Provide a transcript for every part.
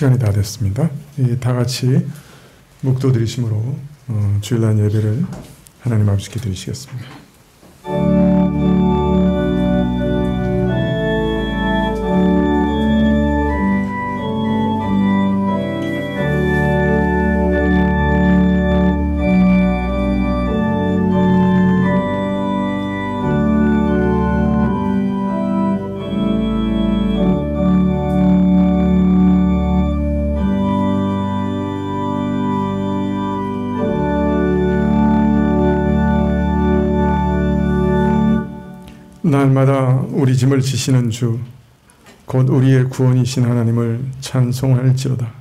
시간이 다 됐습니다. 다 같이 묵도 드리심으로 주일날 예배를 하나님 아버지께 드리시겠습니다. 날마다 우리 짐을 지시는 주, 곧 우리의 구원이신 하나님을 찬송할지로다.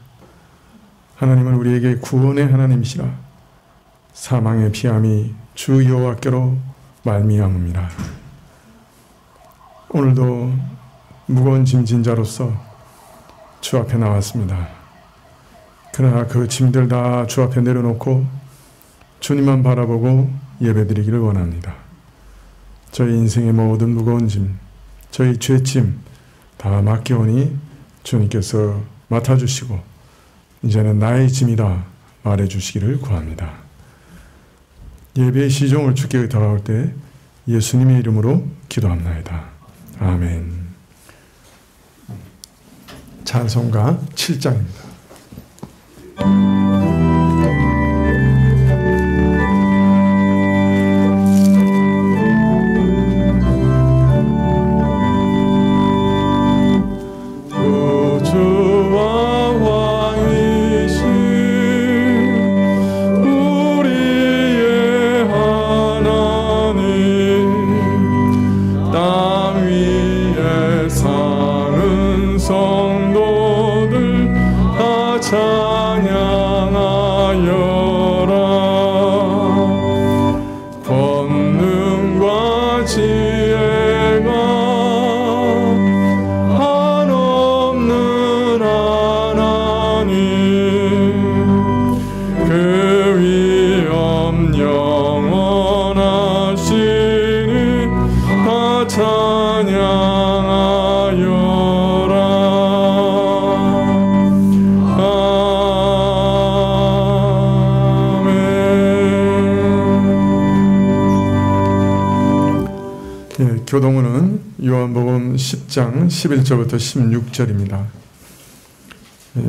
하나님은 우리에게 구원의 하나님이시라. 사망의 피함이 주 여호와께로 말미암음이라. 오늘도 무거운 짐진 자로서 주 앞에 나왔습니다. 그러나 그 짐들 다 주 앞에 내려놓고 주님만 바라보고 예배드리기를 원합니다. 저희 인생의 모든 무거운 짐, 저희 죄짐 다 맡겨오니 주님께서 맡아주시고 이제는 나의 짐이다 말해주시기를 구합니다. 예배의 시종을 주께 의탁할 때 예수님의 이름으로 기도합나이다. 아멘. 찬송가 7장입니다. 교동은 요한복음 10장 11절부터 16절입니다.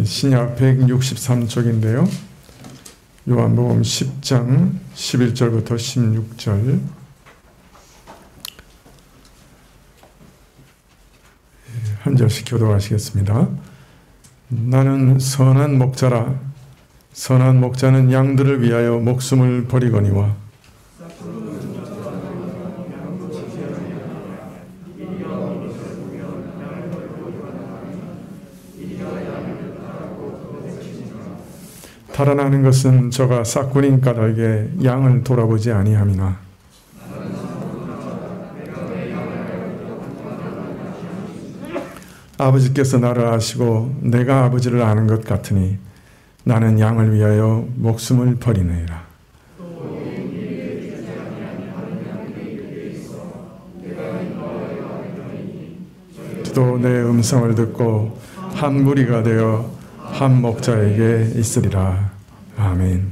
신약 163쪽인데요. 요한복음 10장 11절부터 16절 한 절씩 교독하시겠습니다. 나는 선한 목자라. 선한 목자는 양들을 위하여 목숨을 버리거니와 달아나는 것은 저가 싹군인 까닭에 양을 돌아보지 아니함이나 아버지께서 나를 아시고 내가 아버지를 아는 것 같으니 나는 양을 위하여 목숨을 버리느니라. 또 내 음성을 듣고 한 무리가 되어 한 목자에게 있으리라. 아멘.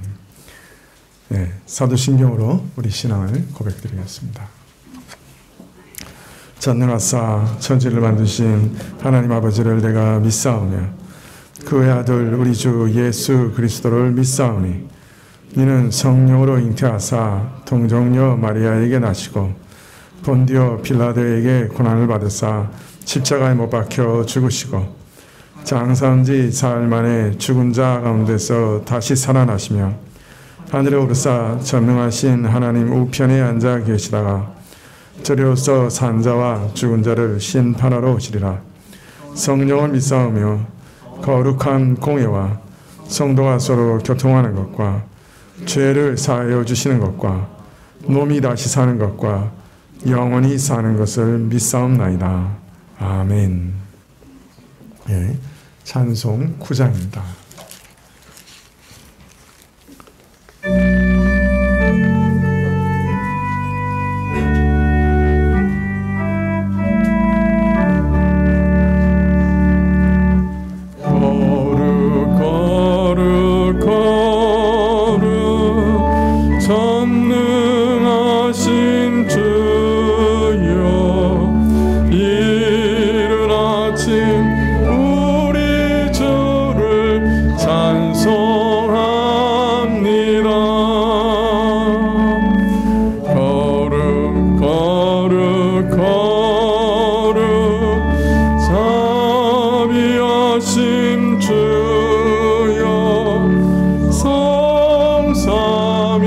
네, 사도신경으로 우리 신앙을 고백드리겠습니다. 전능하사 천지를 만드신 하나님 아버지를 내가 믿사오며 그의 아들 우리 주 예수 그리스도를 믿사오니 이는 성령으로 잉태하사 동정녀 마리아에게 나시고 본디오 빌라도에게 고난을 받으사 십자가에 못 박혀 죽으시고 장사한 지 사흘 만에 죽은 자 가운데서 다시 살아나시며 하늘에 오르사 전능하신 하나님 우편에 앉아 계시다가 저리로서 산 자와 죽은 자를 심판하러 오시리라. 성령을 믿사오며 거룩한 공예와 성도가 서로 교통하는 것과 죄를 사하여 주시는 것과 몸이 다시 사는 것과 영원히 사는 것을 믿사옵나이다. 아멘. 예, 찬송 9장입니다. 거룩 거룩 자비하심 주여 성삼위일체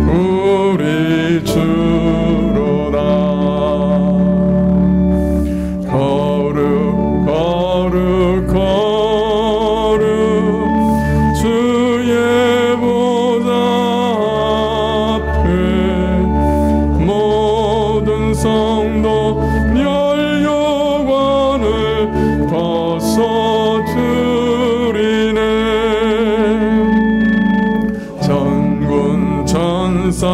우리 주로다. 거룩 거룩 거룩 주의 보좌 앞에 모든 성도 멸류관을 벗어드리네. 전군 천사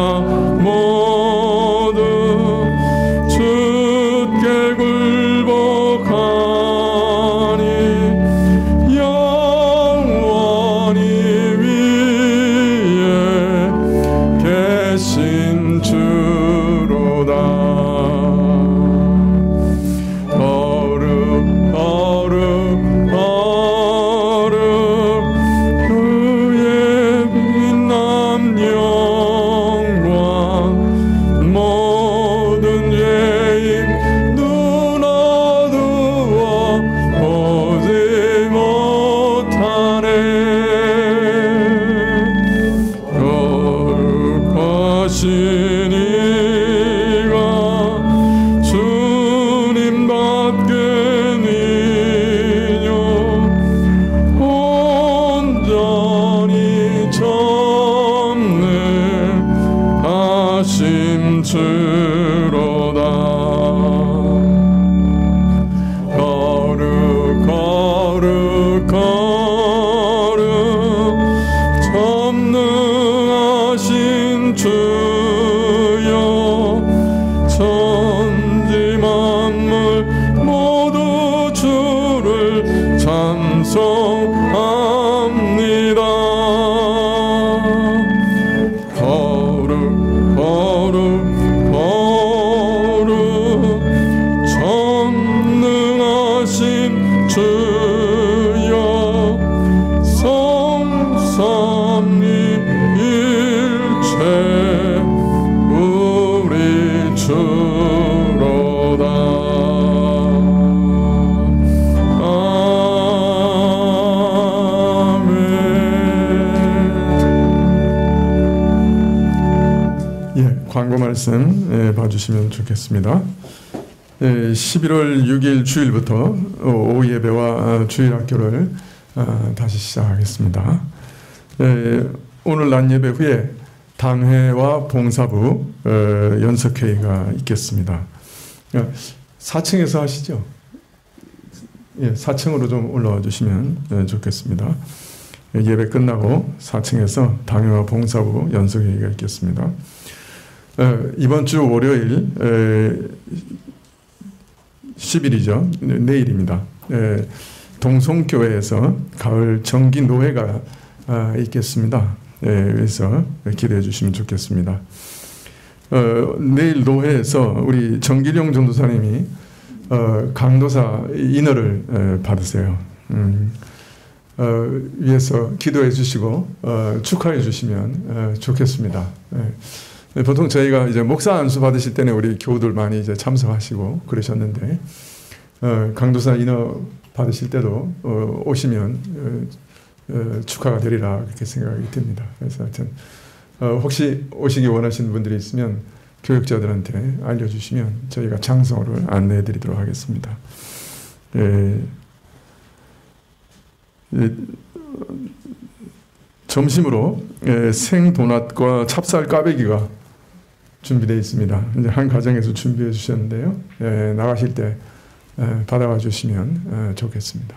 모두 주께 굴복하니 영원히 위에 계신 주로다. 거룩 거룩 거룩 그의 빛남 영광 모든 죄인 눈 어두워 보지 못하네. 거룩하신 이가 주님밖에 니뇨 온전히 전능하심 주로다. 거룩 거룩 거룩 전능하신 주여 천지 만물 모두 주를 찬송합니다. 거룩 거룩 거룩 전능하신 주여 성삼위일체 우리 주로다. 아멘. 광고 말씀 봐주시면 좋겠습니다. 11월 6일 주일부터 오후 예배와 주일 학교를 다시 시작하겠습니다. 오늘 낮 예배 후에 당회와 봉사부 연석회의가 있겠습니다. 4층에서 하시죠? 4층으로 좀 올라와 주시면 좋겠습니다. 예배 끝나고 4층에서 당회와 봉사부 연석회의가 있겠습니다. 이번 주 월요일 10일이죠. 내일입니다. 동성교회에서 가을 정기노회가 있겠습니다. 그래서 기대해 주시면 좋겠습니다. 내일 노회에서 우리 정기룡 전도사님이 강도사 인허를 받으세요. 위해서 기도해 주시고 축하해 주시면 좋겠습니다. 보통 저희가 이제 목사 안수 받으실 때는 우리 교우들 많이 이제 참석하시고 그러셨는데 강도사 인허 받으실 때도 오시면 축하가 되리라 그렇게 생각이 듭니다. 그래서 하여튼 혹시 오시기 원하시는 분들이 있으면 교육자들한테 알려주시면 저희가 장소를 안내해드리도록 하겠습니다. 점심으로 생도낫과 찹쌀 꽈배기가 준비되어 있습니다. 이제 한 가정에서 준비해 주셨는데요. 나가실 때 받아가 주시면 좋겠습니다.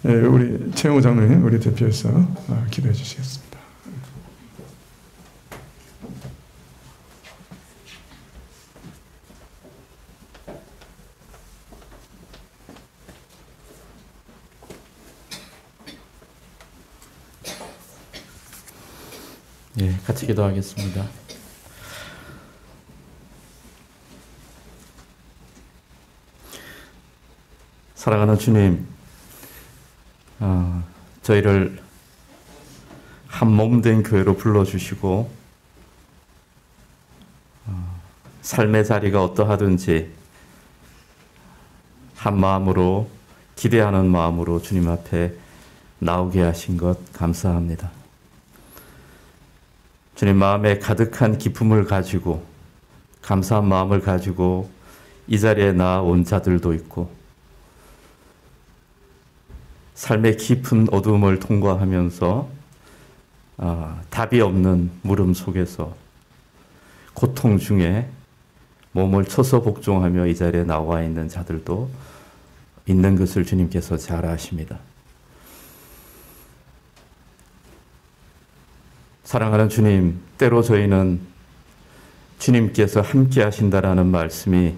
우리 최영호 장로님, 우리 대표에서 기도해 주시겠습니다. 같이 기도하겠습니다. 사랑하는 주님, 저희를 한 몸 된 교회로 불러주시고 삶의 자리가 어떠하든지 한 마음으로 기대하는 마음으로 주님 앞에 나오게 하신 것 감사합니다. 주님 마음에 가득한 기쁨을 가지고 감사한 마음을 가지고 이 자리에 나온 자들도 있고 삶의 깊은 어둠을 통과하면서 답이 없는 물음 속에서 고통 중에 몸을 쳐서 복종하며 이 자리에 나와 있는 자들도 있는 것을 주님께서 잘 아십니다. 사랑하는 주님, 때로 저희는 주님께서 함께 하신다라는 말씀이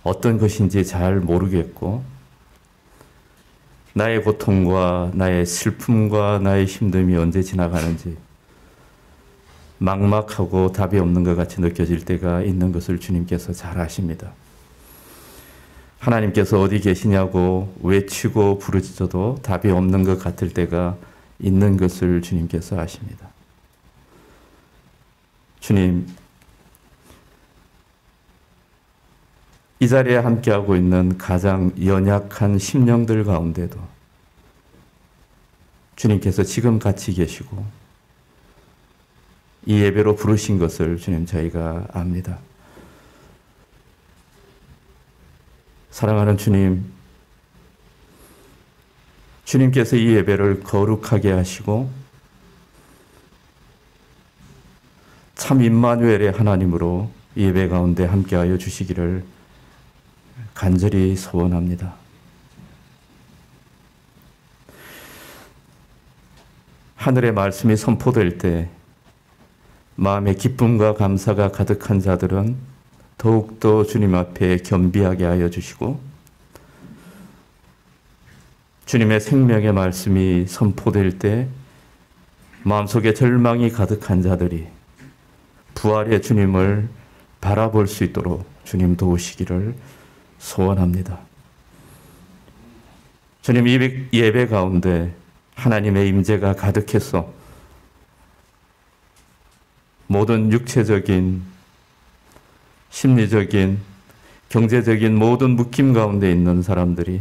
어떤 것인지 잘 모르겠고 나의 고통과 나의 슬픔과 나의 힘듦이 언제 지나가는지 막막하고 답이 없는 것 같이 느껴질 때가 있는 것을 주님께서 잘 아십니다. 하나님께서 어디 계시냐고 외치고 부르짖어도 답이 없는 것 같을 때가 있는 것을 주님께서 아십니다. 주님, 이 자리에 함께하고 있는 가장 연약한 심령들 가운데도 주님께서 지금 같이 계시고 이 예배로 부르신 것을 주님 저희가 압니다. 사랑하는 주님, 주님께서 이 예배를 거룩하게 하시고 참 임마누엘의 하나님으로 이 예배 가운데 함께하여 주시기를 간절히 소원합니다. 하늘의 말씀이 선포될 때 마음의 기쁨과 감사가 가득한 자들은 더욱더 주님 앞에 겸비하게 하여 주시고 주님의 생명의 말씀이 선포될 때 마음속에 절망이 가득한 자들이 부활의 주님을 바라볼 수 있도록 주님 도우시기를 소원합니다. 주님, 이 예배 가운데 하나님의 임재가 가득해서 모든 육체적인, 심리적인, 경제적인 모든 묶임 가운데 있는 사람들이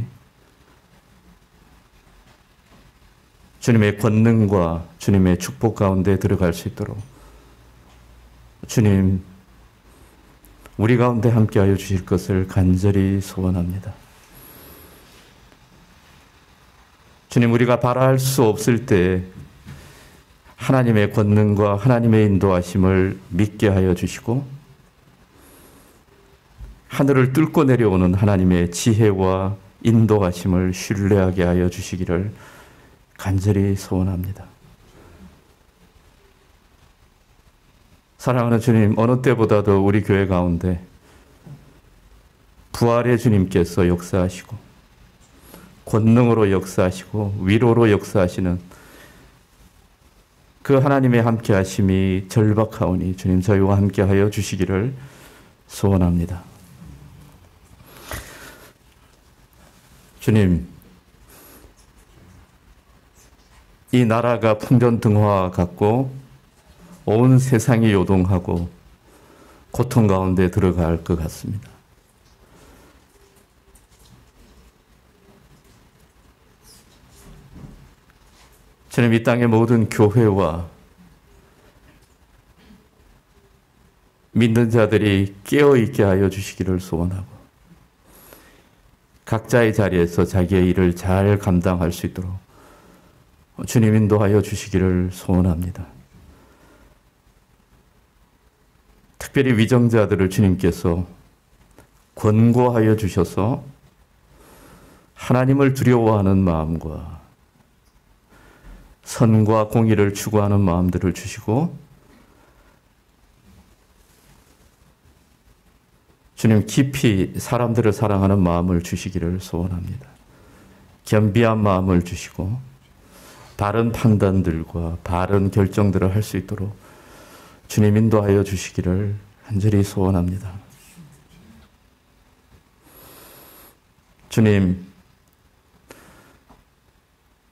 주님의 권능과 주님의 축복 가운데 들어갈 수 있도록 주님, 우리 가운데 함께하여 주실 것을 간절히 소원합니다. 주님, 우리가 바라할 수 없을 때 하나님의 권능과 하나님의 인도하심을 믿게 하여 주시고 하늘을 뚫고 내려오는 하나님의 지혜와 인도하심을 신뢰하게 하여 주시기를 간절히 소원합니다. 사랑하는 주님, 어느 때보다도 우리 교회 가운데 부활의 주님께서 역사하시고 권능으로 역사하시고 위로로 역사하시는 그 하나님의 함께하심이 절박하오니 주님 저희와 함께하여 주시기를 소원합니다. 주님, 이 나라가 풍전등화와 같고 온 세상이 요동하고 고통 가운데 들어갈 것 같습니다. 주님, 이 땅의 모든 교회와 믿는 자들이 깨어있게 하여 주시기를 소원하고 각자의 자리에서 자기의 일을 잘 감당할 수 있도록 주님 인도하여 주시기를 소원합니다. 특별히 위정자들을 주님께서 권고하여 주셔서 하나님을 두려워하는 마음과 선과 공의를 추구하는 마음들을 주시고 주님 깊이 사람들을 사랑하는 마음을 주시기를 소원합니다. 겸비한 마음을 주시고 바른 판단들과 바른 결정들을 할 수 있도록 주님 인도하여 주시기를 간절히 소원합니다. 주님,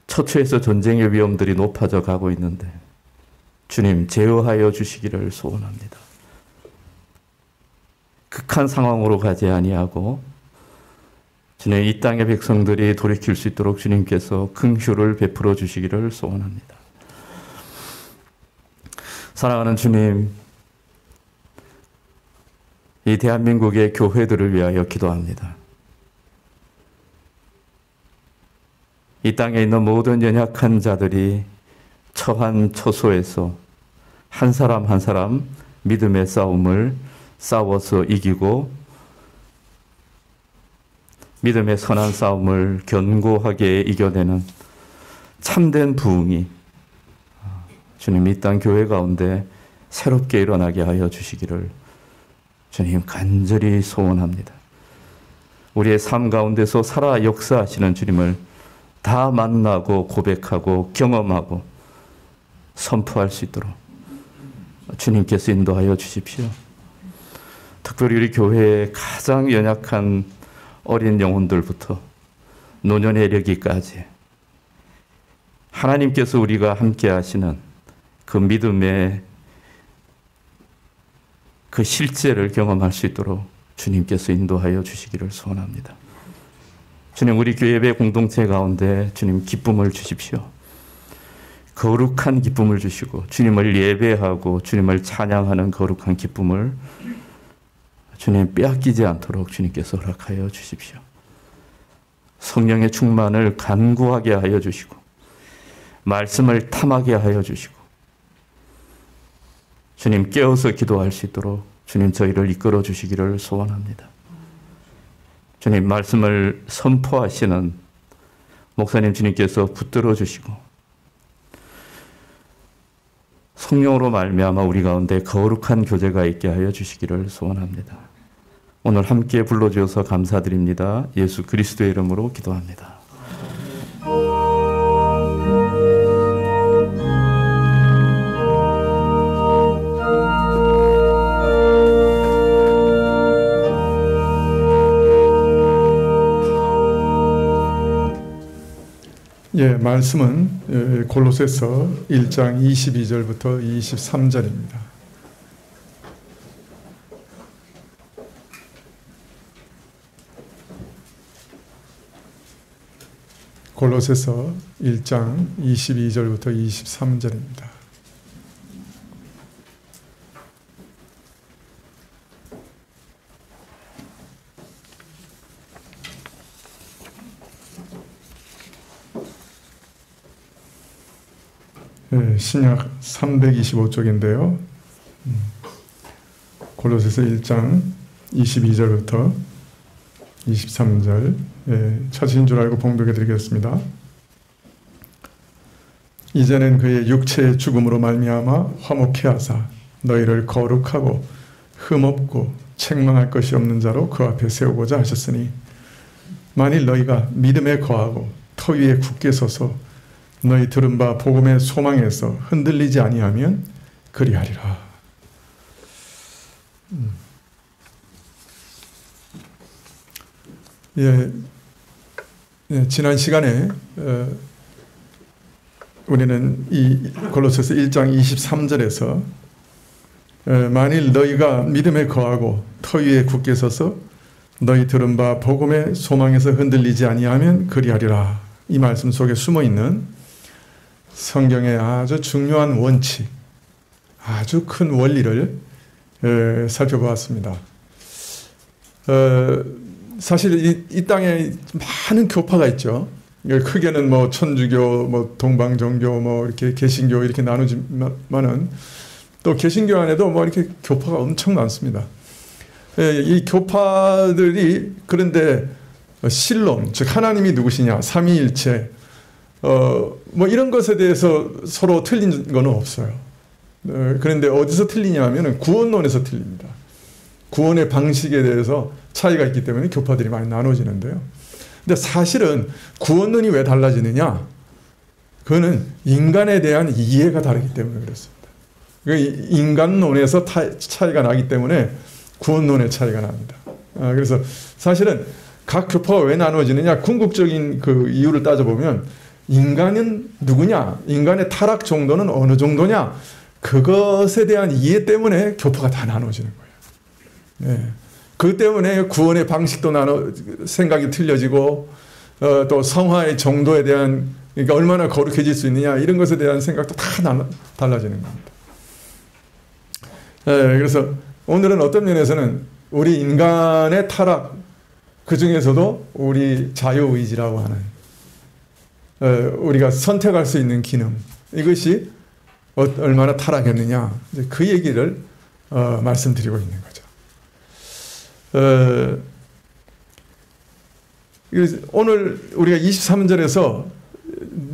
처처에서 전쟁의 위험들이 높아져 가고 있는데 주님 제어하여 주시기를 소원합니다. 악한 상황으로 가지 아니하고 주님 이 땅의 백성들이 돌이킬 수 있도록 주님께서 긍휼을 베풀어 주시기를 소원합니다. 사랑하는 주님, 이 대한민국의 교회들을 위하여 기도합니다. 이 땅에 있는 모든 연약한 자들이 처한 처소에서 한 사람 한 사람 믿음의 싸움을 싸워서 이기고 믿음의 선한 싸움을 견고하게 이겨내는 참된 부흥이 주님 이 땅 교회 가운데 새롭게 일어나게 하여 주시기를 주님 간절히 소원합니다. 우리의 삶 가운데서 살아 역사하시는 주님을 다 만나고 고백하고 경험하고 선포할 수 있도록 주님께서 인도하여 주십시오. 특별히 우리 교회의 가장 연약한 어린 영혼들부터 노년에 이르기까지 하나님께서 우리가 함께 하시는 그 믿음의 그 실제를 경험할 수 있도록 주님께서 인도하여 주시기를 소원합니다. 주님, 우리 교회 예배 공동체 가운데 주님 기쁨을 주십시오. 거룩한 기쁨을 주시고 주님을 예배하고 주님을 찬양하는 거룩한 기쁨을 주님 빼앗기지 않도록 주님께서 허락하여 주십시오. 성령의 충만을 간구하게 하여 주시고 말씀을 탐하게 하여 주시고 주님 깨어서 기도할 수 있도록 주님 저희를 이끌어 주시기를 소원합니다. 주님 말씀을 선포하시는 목사님 주님께서 붙들어 주시고 성령으로 말미암아 우리 가운데 거룩한 교제가 있게 하여 주시기를 소원합니다. 오늘 함께 불러주셔서 감사드립니다. 예수 그리스도의 이름으로 기도합니다. 예, 말씀은 골로새서 1장 22절부터 23절입니다. 골로새서 1장 22절부터 23절입니다. 신약 325쪽인데요. 골로새서 1장 22절부터 23절 찾으신 줄 알고 봉독해 드리겠습니다. 이제는 그의 육체의 죽음으로 말미암아 화목케 하사 너희를 거룩하고 흠없고 책망할 것이 없는 자로 그 앞에 세우고자 하셨으니 만일 너희가 믿음에 거하고 터 위에 굳게 서서 너희 들은 바 복음의 소망에서 흔들리지 아니하면 그리하리라. 지난 시간에 우리는 이 골로새서 1장 23절에서 만일 너희가 믿음에 거하고 터 위에 굳게 서서 너희 들은 바 복음의 소망에서 흔들리지 아니하면 그리하리라. 이 말씀 속에 숨어있는 성경의 아주 중요한 원칙, 아주 큰 원리를 살펴보았습니다. 사실 이 땅에 많은 교파가 있죠. 크게는 뭐 천주교, 뭐 동방정교, 뭐 이렇게 개신교 이렇게 나누지만은 또 개신교 안에도 뭐 이렇게 교파가 엄청 많습니다. 이 교파들이 그런데 신론, 즉 하나님이 누구시냐, 삼위일체, 뭐 이런 것에 대해서 서로 틀린 건 없어요. 그런데 어디서 틀리냐 하면 구원론에서 틀립니다. 구원의 방식에 대해서 차이가 있기 때문에 교파들이 많이 나눠지는데요. 근데 사실은 구원론이 왜 달라지느냐? 그거는 인간에 대한 이해가 다르기 때문에 그렇습니다. 인간론에서 차이가 나기 때문에 구원론의 차이가 납니다. 그래서 사실은 각 교파가 왜 나눠지느냐? 궁극적인 그 이유를 따져보면 인간은 누구냐? 인간의 타락 정도는 어느 정도냐? 그것에 대한 이해 때문에 교파가 다 나눠지는 거예요. 네. 그 때문에 구원의 방식도 생각이 틀려지고 또 성화의 정도에 대한, 그러니까 얼마나 거룩해질 수 있느냐 이런 것에 대한 생각도 다 달라지는 겁니다. 그래서 오늘은 어떤 면에서는 우리 인간의 타락, 그 중에서도 우리 자유의지라고 하는 우리가 선택할 수 있는 기능, 이것이 얼마나 타락했느냐, 그 얘기를 말씀드리고 있는 거죠. 오늘 우리가 23절에서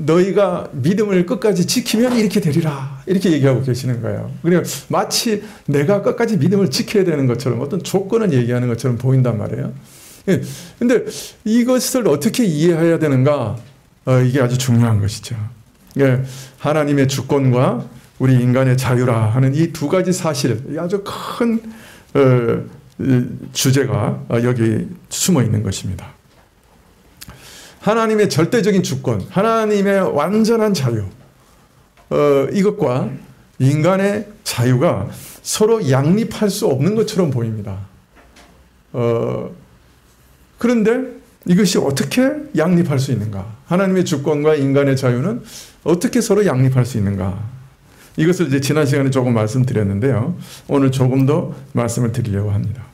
너희가 믿음을 끝까지 지키면 이렇게 되리라, 이렇게 얘기하고 계시는 거예요. 그러니까 마치 내가 끝까지 믿음을 지켜야 되는 것처럼 어떤 조건을 얘기하는 것처럼 보인단 말이에요. 근데 이것을 어떻게 이해해야 되는가, 이게 아주 중요한 것이죠. 하나님의 주권과 우리 인간의 자유라 하는 이 두 가지 사실, 아주 큰 주제가 여기 숨어 있는 것입니다. 하나님의 절대적인 주권, 하나님의 완전한 자유, 이것과 인간의 자유가 서로 양립할 수 없는 것처럼 보입니다. 그런데 이것이 어떻게 양립할 수 있는가? 하나님의 주권과 인간의 자유는 어떻게 서로 양립할 수 있는가? 이것을 이제 지난 시간에 조금 말씀드렸는데요. 오늘 조금 더 말씀을 드리려고 합니다.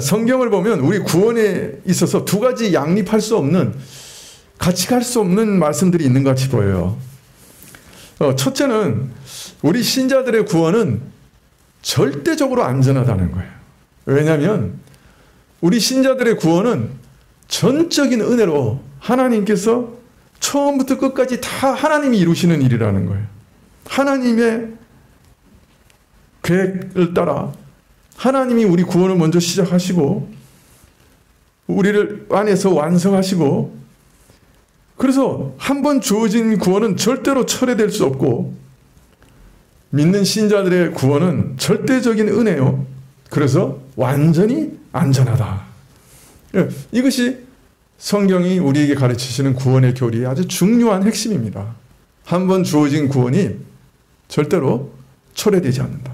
성경을 보면 우리 구원에 있어서 두 가지 양립할 수 없는, 같이 갈 수 없는 말씀들이 있는 것 같이 보여요. 첫째는 우리 신자들의 구원은 절대적으로 안전하다는 거예요. 왜냐하면 우리 신자들의 구원은 전적인 은혜로 하나님께서 처음부터 끝까지 다 하나님이 이루시는 일이라는 거예요. 하나님의 계획을 따라 하나님이 우리 구원을 먼저 시작하시고 우리를 안에서 완성하시고, 그래서 한 번 주어진 구원은 절대로 철회될 수 없고 믿는 신자들의 구원은 절대적인 은혜요. 그래서 완전히 안전하다. 이것이 성경이 우리에게 가르치시는 구원의 교리의 아주 중요한 핵심입니다. 한 번 주어진 구원이 절대로 철회되지 않는다.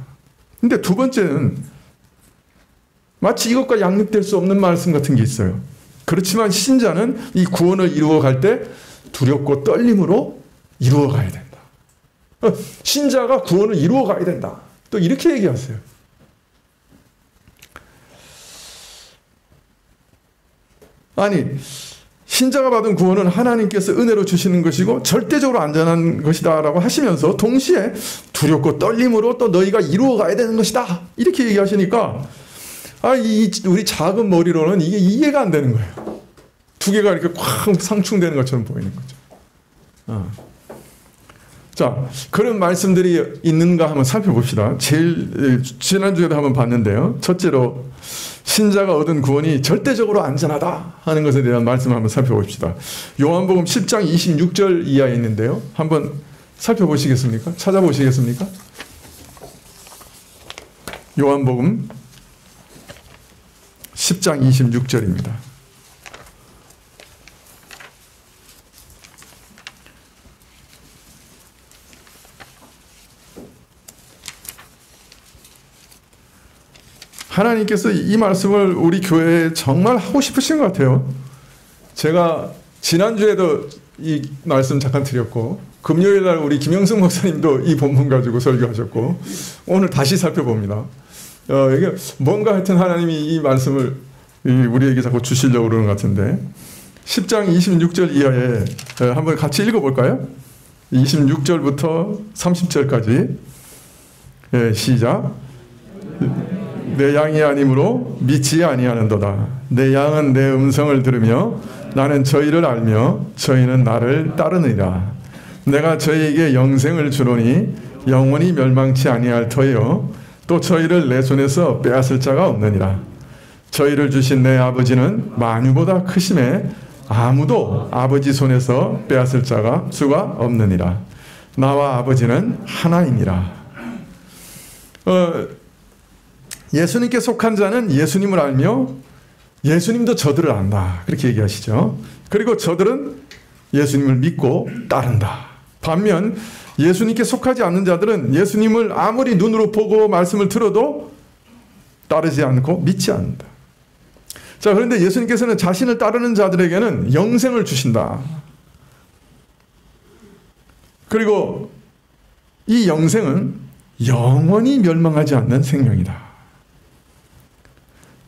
근데 두 번째는 마치 이것과 양립될 수 없는 말씀 같은 게 있어요. 그렇지만 신자는 이 구원을 이루어갈 때 두렵고 떨림으로 이루어가야 된다. 신자가 구원을 이루어가야 된다. 또 이렇게 얘기하세요. 아니, 신자가 받은 구원은 하나님께서 은혜로 주시는 것이고 절대적으로 안전한 것이다 라고 하시면서 동시에 두렵고 떨림으로 또 너희가 이루어가야 되는 것이다, 이렇게 얘기하시니까 우리 작은 머리로는 이게 이해가 안 되는 거예요. 두 개가 이렇게 꽉 상충되는 것처럼 보이는 거죠. 자, 그런 말씀들이 있는가 한번 살펴봅시다. 지난주에도 한번 봤는데요. 첫째로 신자가 얻은 구원이 절대적으로 안전하다 하는 것에 대한 말씀을 한번 살펴봅시다. 요한복음 10장 26절 이하에 있는데요. 한번 살펴보시겠습니까? 찾아보시겠습니까? 요한복음 10장 26절입니다. 하나님께서 이 말씀을 우리 교회에 정말 하고 싶으신 것 같아요. 제가 지난주에도 이 말씀 잠깐 드렸고, 금요일날 우리 김영승 목사님도 이 본문 가지고 설교하셨고, 오늘 다시 살펴봅니다. 이게 뭔가 하여튼 하나님이 이 말씀을 우리에게 자꾸 주시려고 그러는 것 같은데, 10장 26절 이하에 한번 같이 읽어볼까요? 26절부터 30절까지 시작. 내 양이 아니므로 믿지 아니하는도다. 내 양은 내 음성을 들으며 나는 저희를 알며 저희는 나를 따르느니라. 내가 저희에게 영생을 주노니 영원히 멸망치 아니할 터이요 또 저희를 내 손에서 빼앗을 자가 없느니라. 저희를 주신 내 아버지는 만유보다 크심에 아무도 아버지 손에서 빼앗을 수가 없느니라. 나와 아버지는 하나이니라. 예수님께 속한 자는 예수님을 알며 예수님도 저들을 안다, 그렇게 얘기하시죠. 그리고 저들은 예수님을 믿고 따른다. 반면 예수님께 속하지 않는 자들은 예수님을 아무리 눈으로 보고 말씀을 들어도 따르지 않고 믿지 않는다. 자, 그런데 예수님께서는 자신을 따르는 자들에게는 영생을 주신다. 그리고 이 영생은 영원히 멸망하지 않는 생명이다.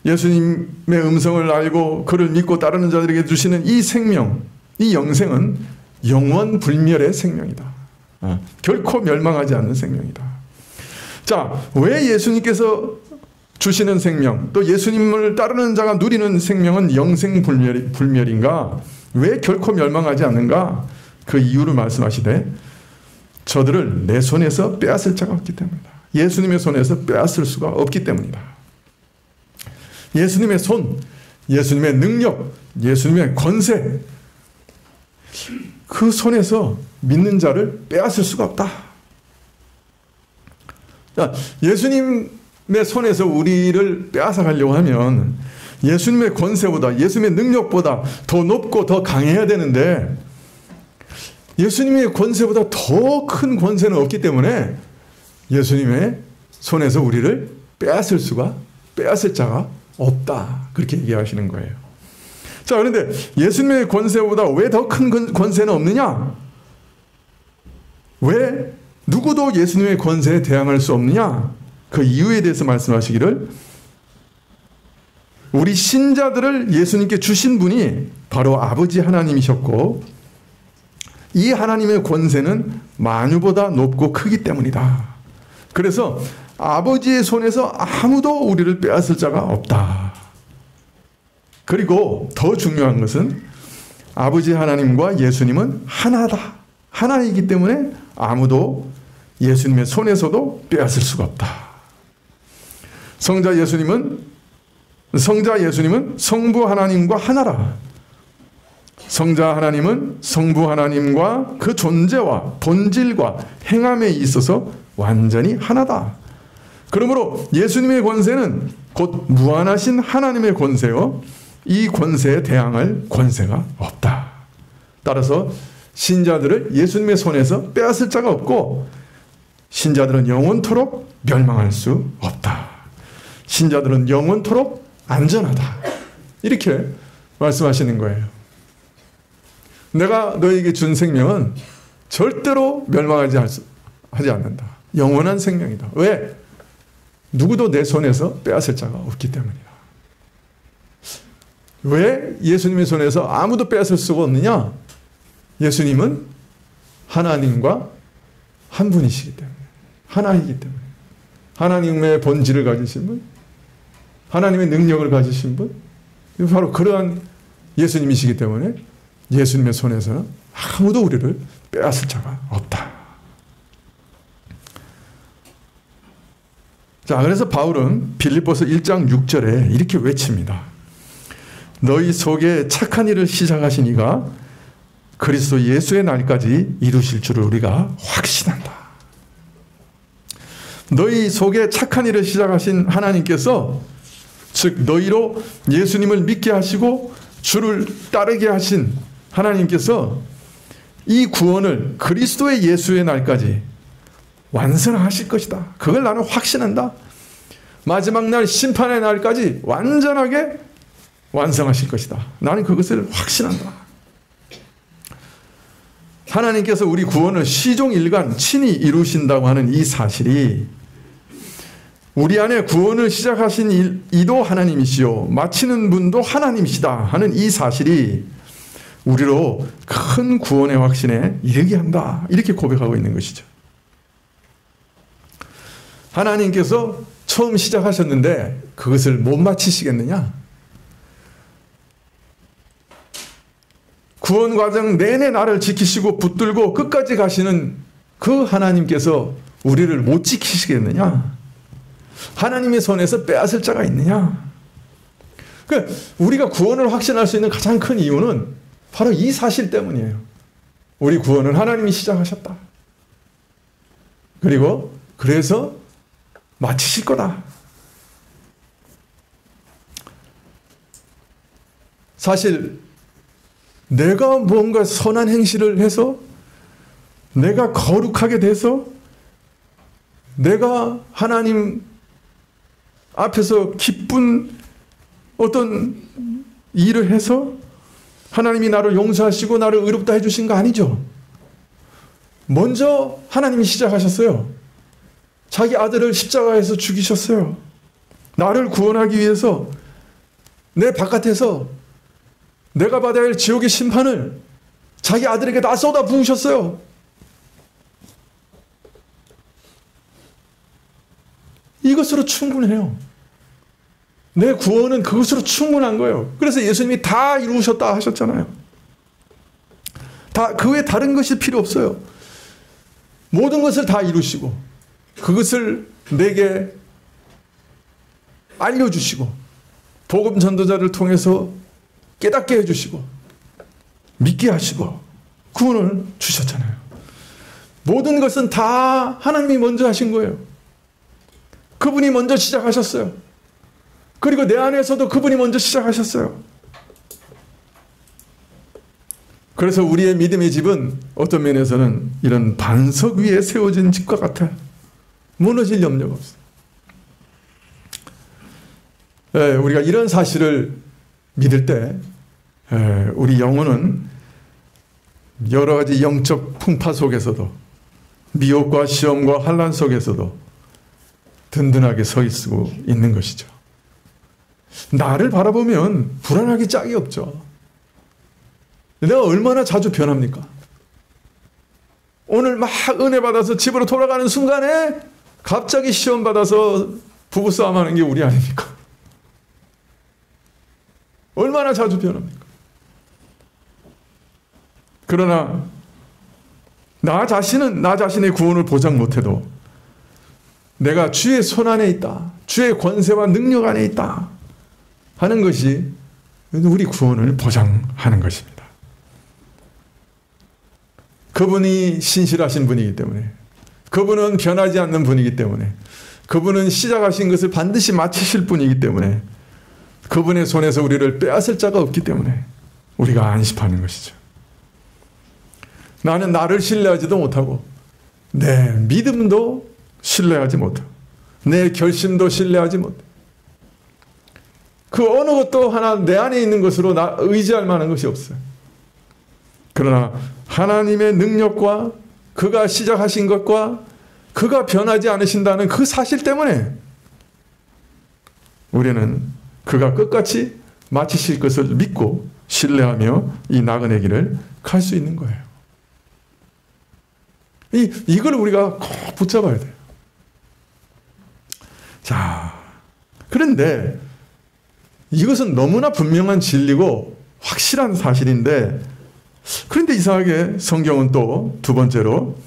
예수님의 음성을 알고 그를 믿고 따르는 자들에게 주시는 이 생명, 이 영생은 영원 불멸의 생명이다. 결코 멸망하지 않는 생명이다. 자, 왜 예수님께서 주시는 생명, 또 예수님을 따르는 자가 누리는 생명은 영생 불멸인가? 왜 결코 멸망하지 않는가? 그 이유를 말씀하시되 저들을 내 손에서 빼앗을 자가 없기 때문이다. 예수님의 손에서 빼앗을 수가 없기 때문이다. 예수님의 손, 예수님의 능력, 예수님의 권세, 그 손에서 믿는 자를 빼앗을 수가 없다. 자, 예수님의 손에서 우리를 빼앗아 가려고 하면 예수님의 권세보다, 예수님의 능력보다 더 높고 더 강해야 되는데 예수님의 권세보다 더 큰 권세는 없기 때문에 예수님의 손에서 우리를 빼앗을 자가 없다. 그렇게 얘기하시는 거예요. 자, 그런데 예수님의 권세보다 왜 더 큰 권세는 없느냐? 왜 누구도 예수님의 권세에 대항할 수 없느냐? 그 이유에 대해서 말씀하시기를 우리 신자들을 예수님께 주신 분이 바로 아버지 하나님이셨고 이 하나님의 권세는 만유보다 높고 크기 때문이다. 그래서 아버지의 손에서 아무도 우리를 빼앗을 자가 없다. 그리고 더 중요한 것은 아버지 하나님과 예수님은 하나다. 하나이기 때문에 아무도 예수님의 손에서도 빼앗을 수가 없다. 성자 예수님은 성부 하나님과 하나라. 성자 하나님은 성부 하나님과 그 존재와 본질과 행함에 있어서 완전히 하나다. 그러므로 예수님의 권세는 곧 무한하신 하나님의 권세요. 이 권세에 대항할 권세가 없다. 따라서 신자들을 예수님의 손에서 빼앗을 자가 없고 신자들은 영원토록 멸망할 수 없다. 신자들은 영원토록 안전하다. 이렇게 말씀하시는 거예요. 내가 너에게 준 생명은 절대로 멸망하지 않는다. 영원한 생명이다. 왜? 누구도 내 손에서 빼앗을 자가 없기 때문이다. 왜 예수님의 손에서 아무도 빼앗을 수가 없느냐? 예수님은 하나님과 한 분이시기 때문에, 하나이기 때문에, 하나님의 본질을 가지신 분, 하나님의 능력을 가지신 분, 바로 그러한 예수님이시기 때문에 예수님의 손에서는 아무도 우리를 빼앗을 자가 없다. 자, 그래서 바울은 빌립보서 1장 6절에 이렇게 외칩니다. 너희 속에 착한 일을 시작하신 이가 그리스도 예수의 날까지 이루실 줄을 우리가 확신한다. 너희 속에 착한 일을 시작하신 하나님께서, 즉 너희로 예수님을 믿게 하시고 주를 따르게 하신 하나님께서 이 구원을 그리스도의 예수의 날까지 완성하실 것이다. 그걸 나는 확신한다. 마지막 날 심판의 날까지 완전하게 완성하실 것이다. 나는 그것을 확신한다. 하나님께서 우리 구원을 시종일관 친히 이루신다고 하는 이 사실이, 우리 안에 구원을 시작하신 이도 하나님이시요 마치는 분도 하나님이시다 하는 이 사실이 우리로 큰 구원의 확신에 이르게 한다. 이렇게 고백하고 있는 것이죠. 하나님께서 처음 시작하셨는데 그것을 못 마치시겠느냐? 구원 과정 내내 나를 지키시고 붙들고 끝까지 가시는 그 하나님께서 우리를 못 지키시겠느냐? 하나님의 손에서 빼앗을 자가 있느냐? 그러니까 우리가 구원을 확신할 수 있는 가장 큰 이유는 바로 이 사실 때문이에요. 우리 구원은 하나님이 시작하셨다. 그리고 그래서 마치실 거다. 사실 내가 뭔가 선한 행실을 해서, 내가 거룩하게 돼서, 내가 하나님 앞에서 기쁜 어떤 일을 해서 하나님이 나를 용서하시고 나를 의롭다 해주신 거 아니죠. 먼저 하나님이 시작하셨어요. 자기 아들을 십자가에서 죽이셨어요. 나를 구원하기 위해서 내 바깥에서 내가 받아야 할 지옥의 심판을 자기 아들에게 다 쏟아 부으셨어요. 이것으로 충분해요. 내 구원은 그것으로 충분한 거예요. 그래서 예수님이 다 이루셨다 하셨잖아요. 그 외에 다른 것이 필요 없어요. 모든 것을 다 이루시고 그것을 내게 알려주시고 복음 전도자를 통해서 깨닫게 해주시고 믿게 하시고 구원을 주셨잖아요. 모든 것은 다 하나님이 먼저 하신 거예요. 그분이 먼저 시작하셨어요. 그리고 내 안에서도 그분이 먼저 시작하셨어요. 그래서 우리의 믿음의 집은 어떤 면에서는 이런 반석 위에 세워진 집과 같아요. 무너질 염려가 없어요. 우리가 이런 사실을 믿을 때 우리 영혼은 여러 가지 영적 풍파 속에서도 미혹과 시험과 환난 속에서도 든든하게 서 있는 것이죠. 나를 바라보면 불안하기 짝이 없죠. 내가 얼마나 자주 변합니까? 오늘 막 은혜 받아서 집으로 돌아가는 순간에 갑자기 시험 받아서 부부싸움 하는 게 우리 아닙니까? 얼마나 자주 변합니까? 그러나 나 자신은 나 자신의 구원을 보장 못해도 내가 주의 손 안에 있다. 주의 권세와 능력 안에 있다. 하는 것이 우리 구원을 보장하는 것입니다. 그분이 신실하신 분이기 때문에, 그분은 변하지 않는 분이기 때문에, 그분은 시작하신 것을 반드시 마치실 분이기 때문에, 그분의 손에서 우리를 빼앗을 자가 없기 때문에 우리가 안심하는 것이죠. 나는 나를 신뢰하지도 못하고 내 믿음도 신뢰하지 못하고 내 결심도 신뢰하지 못하고 그 어느 것도 하나 내 안에 있는 것으로 의지할 만한 것이 없어요. 그러나 하나님의 능력과 그가 시작하신 것과 그가 변하지 않으신다는 그 사실 때문에 우리는 그가 끝까지 마치실 것을 믿고 신뢰하며 이 나그네 길을 갈 수 있는 거예요. 이걸 우리가 꼭 붙잡아야 돼요. 자, 그런데 이것은 너무나 분명한 진리고 확실한 사실인데, 그런데 이상하게 성경은 또 두 번째로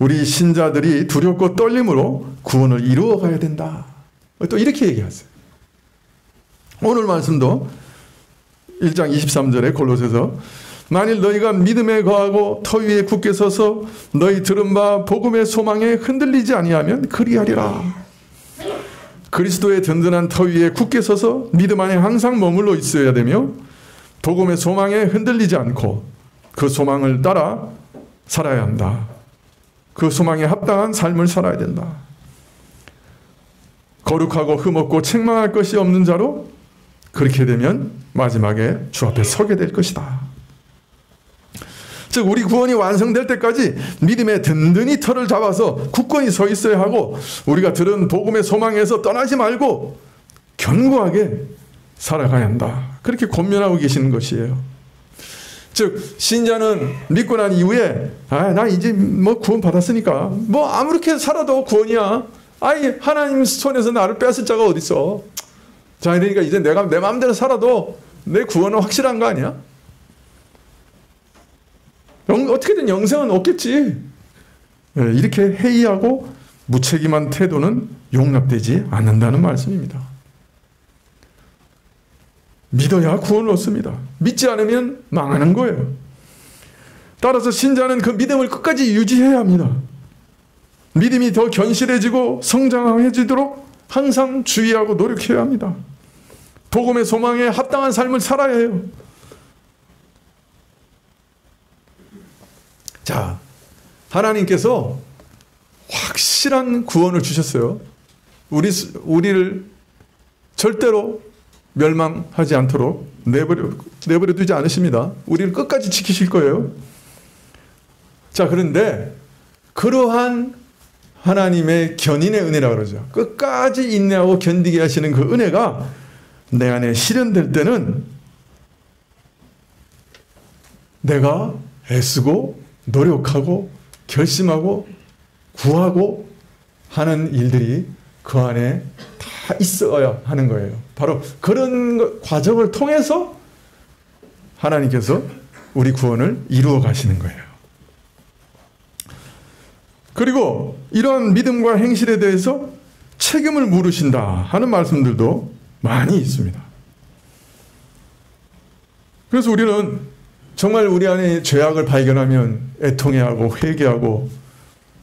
우리 신자들이 두렵고 떨림으로 구원을 이루어 가야 된다. 또 이렇게 얘기하세요. 오늘 말씀도 1장 23절에 골로새서 만일 너희가 믿음에 거하고 터 위에 굳게 서서 너희 들은 바 복음의 소망에 흔들리지 아니하면 그리하리라. 그리스도의 든든한 터 위에 굳게 서서 믿음 안에 항상 머물러 있어야 되며 복음의 소망에 흔들리지 않고 그 소망을 따라 살아야 한다. 그 소망에 합당한 삶을 살아야 된다. 거룩하고 흠없고 책망할 것이 없는 자로 그렇게 되면 마지막에 주 앞에 서게 될 것이다. 즉 우리 구원이 완성될 때까지 믿음의 든든히 터를 잡아서 굳건히 서 있어야 하고 우리가 들은 복음의 소망에서 떠나지 말고 견고하게 살아가야 한다. 그렇게 권면하고 계시는 것이에요. 즉 신자는 믿고 난 이후에 나 이제 뭐 구원 받았으니까 뭐 아무렇게 살아도 구원이야. 하나님 손에서 나를 뺏을 자가 어디 있어. 자, 그러니까 이제 내가 내 마음대로 살아도 내 구원은 확실한 거 아니야? 어떻게든 영생은 없겠지. 이렇게 해이하고 무책임한 태도는 용납되지 않는다는 말씀입니다. 믿어야 구원을 얻습니다. 믿지 않으면 망하는 거예요. 따라서 신자는 그 믿음을 끝까지 유지해야 합니다. 믿음이 더 견실해지고 성장해지도록 항상 주의하고 노력해야 합니다. 복음의 소망에 합당한 삶을 살아야 해요. 자, 하나님께서 확실한 구원을 주셨어요. 우리를 절대로 멸망하지 않도록 내버려 두지 않으십니다. 우리를 끝까지 지키실 거예요. 자, 그런데 그러한 하나님의 견인의 은혜라 그러죠. 끝까지 인내하고 견디게 하시는 그 은혜가 내 안에 실현될 때는 내가 애쓰고 노력하고 결심하고 구하고 하는 일들이 그 안에 다 있어야 하는 거예요. 바로 그런 과정을 통해서 하나님께서 우리 구원을 이루어 가시는 거예요. 그리고 이런 믿음과 행실에 대해서 책임을 물으신다 하는 말씀들도 많이 있습니다. 그래서 우리는 정말 우리 안에 죄악을 발견하면 애통해하고 회개하고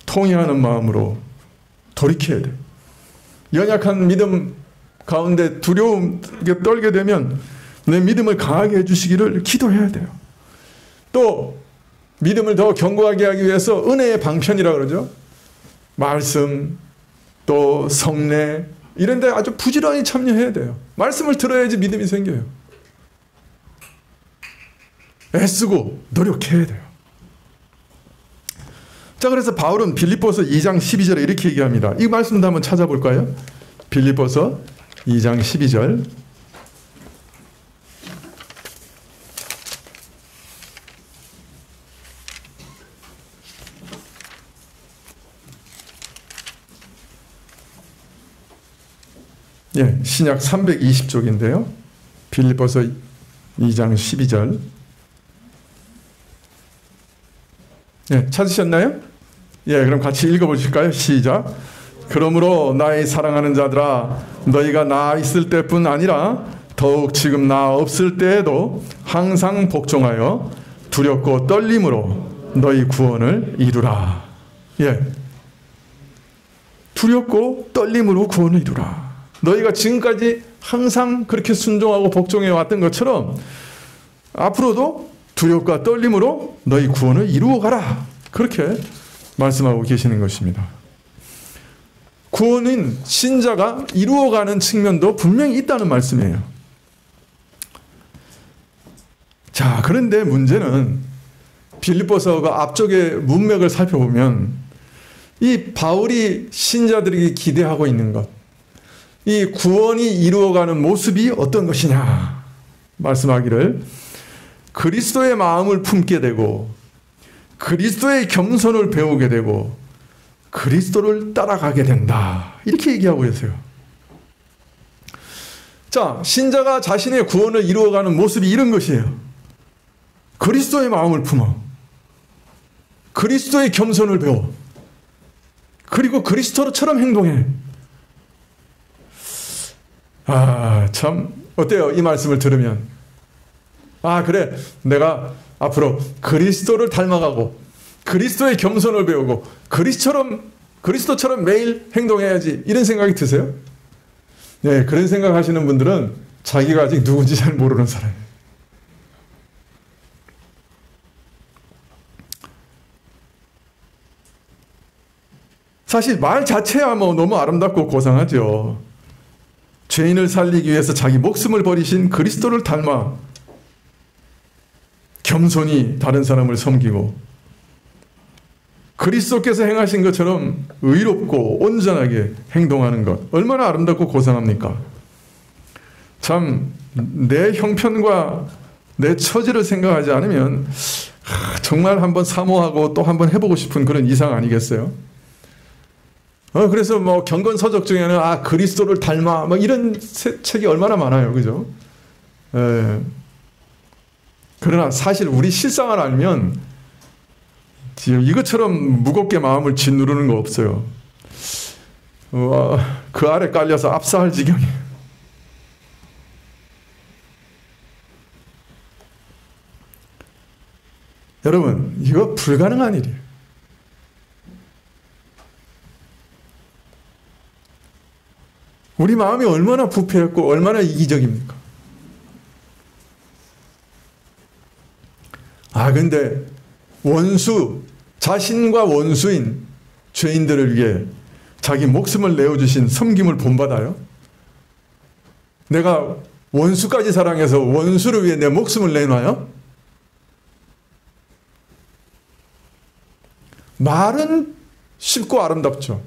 통회하는 마음으로 돌이켜야 돼요. 연약한 믿음 가운데 두려움에 떨게 되면 내 믿음을 강하게 해주시기를 기도해야 돼요. 또 믿음을 더 견고하게 하기 위해서 은혜의 방편이라고 그러죠. 말씀, 또 성례 이런 데 아주 부지런히 참여해야 돼요. 말씀을 들어야지 믿음이 생겨요. 애쓰고 노력해야 돼요. 자, 그래서 바울은 빌립보서 2장 12절에 이렇게 얘기합니다. 이 말씀도 한번 찾아볼까요? 빌립보서 2장 12절. 예, 신약 320쪽인데요. 빌립보서 2장 12절. 예, 찾으셨나요? 예, 그럼 같이 읽어보실까요? 시작. 그러므로 나의 사랑하는 자들아, 너희가 나 있을 때뿐 아니라 더욱 지금 나 없을 때에도 항상 복종하여 두렵고 떨림으로 너희 구원을 이루라. 예, 두렵고 떨림으로 구원을 이루라. 너희가 지금까지 항상 그렇게 순종하고 복종해 왔던 것처럼 앞으로도 두렵과 떨림으로 너희 구원을 이루어가라. 그렇게 말씀하고 계시는 것입니다. 구원은 신자가 이루어가는 측면도 분명히 있다는 말씀이에요. 자, 그런데 문제는 빌립보서가 앞쪽의 문맥을 살펴보면 이 바울이 신자들에게 기대하고 있는 것, 이 구원이 이루어가는 모습이 어떤 것이냐 말씀하기를 그리스도의 마음을 품게 되고 그리스도의 겸손을 배우게 되고 그리스도를 따라가게 된다. 이렇게 얘기하고 계세요. 자, 신자가 자신의 구원을 이루어가는 모습이 이런 것이에요. 그리스도의 마음을 품어. 그리스도의 겸손을 배워. 그리고 그리스도처럼 행동해. 아, 참 어때요? 이 말씀을 들으면. 아, 그래. 내가 앞으로 그리스도를 닮아가고 그리스도의 겸손을 배우고 그리스도처럼 매일 행동해야지. 이런 생각이 드세요? 네, 그런 생각하시는 분들은 자기가 아직 누군지 잘 모르는 사람이에요. 사실 말 자체야 뭐 너무 아름답고 고상하죠. 죄인을 살리기 위해서 자기 목숨을 버리신 그리스도를 닮아 겸손히 다른 사람을 섬기고 그리스도께서 행하신 것처럼 의롭고 온전하게 행동하는 것, 얼마나 아름답고 고상합니까? 참 내 형편과 내 처지를 생각하지 않으면 정말 한번 사모하고 또 한번 해보고 싶은 그런 이상 아니겠어요? 그래서 뭐 경건서적 중에는 그리스도를 닮아 뭐 이런 책이 얼마나 많아요, 그죠? 그러나 사실 우리 실상을 알면 지금 이것처럼 무겁게 마음을 짓누르는 거 없어요. 그 아래 깔려서 압사할 지경이에요. 여러분, 이거 불가능한 일이에요. 우리 마음이 얼마나 부패했고 얼마나 이기적입니까? 근데 자신과 원수인 죄인들을 위해 자기 목숨을 내어주신 섬김을 본받아요? 내가 원수까지 사랑해서 원수를 위해 내 목숨을 내놔요? 말은 쉽고 아름답죠.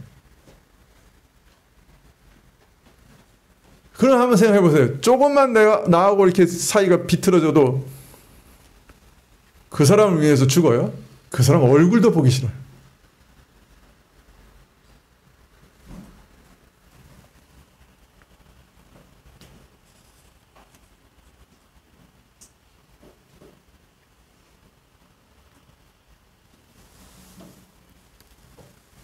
그럼 한번 생각해 보세요. 조금만 나하고 이렇게 사이가 비틀어져도 그 사람을 위해서 죽어요? 그 사람 얼굴도 보기 싫어요.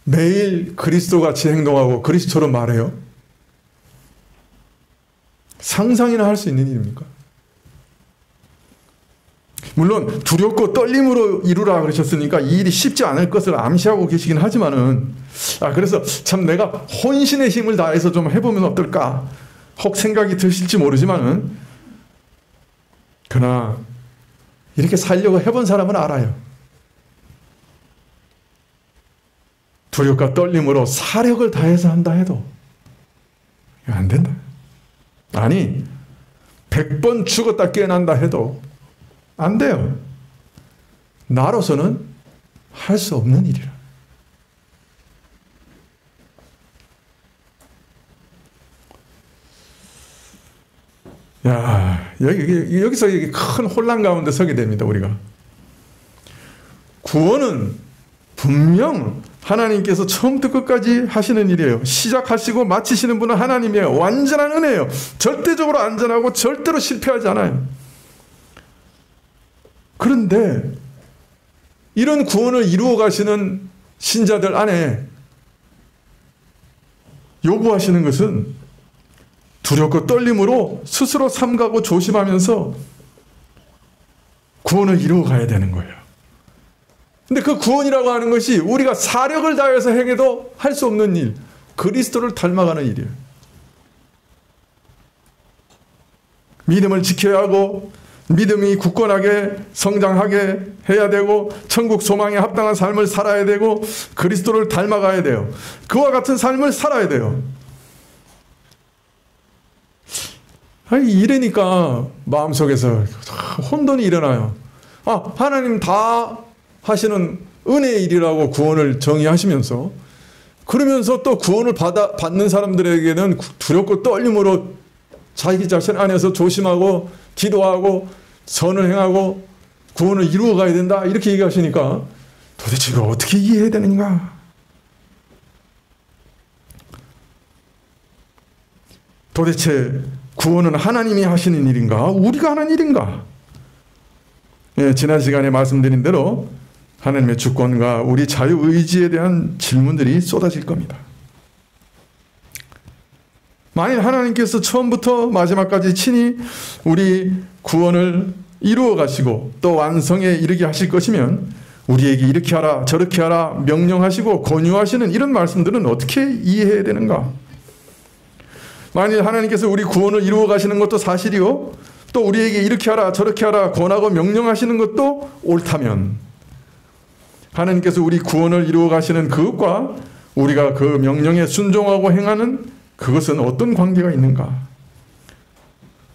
매일 그리스도같이 행동하고 그리스도처럼 말해요? 상상이나 할 수 있는 일입니까? 물론 두렵고 떨림으로 이루라 그러셨으니까 이 일이 쉽지 않을 것을 암시하고 계시긴 하지만은 그래서 참 내가 혼신의 힘을 다해서 좀 해보면 어떨까 혹 생각이 드실지 모르지만은 그러나 이렇게 살려고 해본 사람은 알아요. 두렵과 떨림으로 사력을 다해서 한다 해도 안 된다. 아니 100번 죽었다 깨어난다 해도 안 돼요. 나로서는 할 수 없는 일이라. 야, 여기서 큰 혼란 가운데 서게 됩니다, 우리가. 구원은 분명 하나님께서 처음부터 끝까지 하시는 일이에요. 시작하시고 마치시는 분은 하나님이에요. 완전한 은혜예요. 절대적으로 안전하고 절대로 실패하지 않아요. 그런데 이런 구원을 이루어 가시는 신자들 안에 요구하시는 것은 두렵고 떨림으로 스스로 삼가고 조심하면서 구원을 이루어 가야 되는 거예요. 근데 그 구원이라고 하는 것이 우리가 사력을 다해서 행해도 할 수 없는 일, 그리스도를 닮아가는 일이에요. 믿음을 지켜야 하고 믿음이 굳건하게 성장하게 해야 되고 천국 소망에 합당한 삶을 살아야 되고 그리스도를 닮아가야 돼요. 그와 같은 삶을 살아야 돼요. 이러니까 마음속에서 혼돈이 일어나요. 하나님 다 하시는 은혜의 일이라고 구원을 정의하시면서 그러면서 또 구원을 받는 사람들에게는 두렵고 떨림으로 자기 자신 안에서 조심하고 기도하고 선을 행하고 구원을 이루어 가야 된다 이렇게 얘기하시니까 도대체 이거 어떻게 이해해야 되는가? 도대체 구원은 하나님이 하시는 일인가? 우리가 하는 일인가? 지난 시간에 말씀드린 대로 하나님의 주권과 우리 자유의지에 대한 질문들이 쏟아질 겁니다. 만일 하나님께서 처음부터 마지막까지 친히 우리 구원을 이루어 가시고 또 완성에 이르게 하실 것이면 우리에게 이렇게 하라 저렇게 하라 명령하시고 권유하시는 이런 말씀들은 어떻게 이해해야 되는가? 만일 하나님께서 우리 구원을 이루어 가시는 것도 사실이요 또 우리에게 이렇게 하라 저렇게 하라 권하고 명령하시는 것도 옳다면 하나님께서 우리 구원을 이루어 가시는 그것과 우리가 그 명령에 순종하고 행하는 그것은 어떤 관계가 있는가?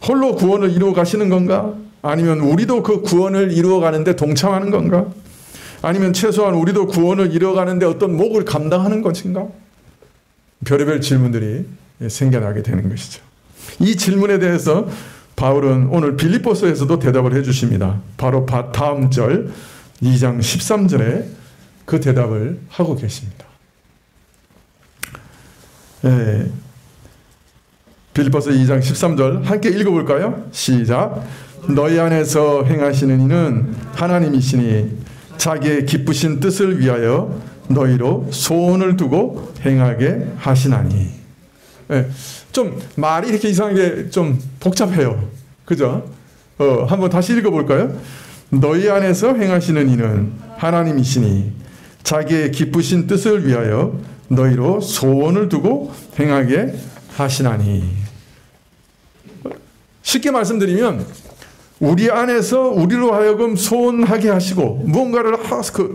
홀로 구원을 이루어 가시는 건가? 아니면 우리도 그 구원을 이루어 가는데 동참하는 건가? 아니면 최소한 우리도 구원을 이루어 가는데 어떤 몫을 감당하는 것인가? 별의별 질문들이 생겨나게 되는 것이죠. 이 질문에 대해서 바울은 오늘 빌립보서에서도 대답을 해주십니다. 바로 다음 절 2장 13절에 그 대답을 하고 계십니다. 빌립보서 2장 13절 함께 읽어볼까요? 시작. 너희 안에서 행하시는 이는 하나님이시니 자기의 기쁘신 뜻을 위하여 너희로 소원을 두고 행하게 하시나니. 좀 말이 이렇게 이상하게 좀 복잡해요. 그죠? 한번 다시 읽어볼까요? 너희 안에서 행하시는 이는 하나님이시니 자기의 기쁘신 뜻을 위하여 너희로 소원을 두고 행하게 하시나니. 쉽게 말씀드리면 우리 안에서 우리로 하여금 소원하게 하시고 무언가를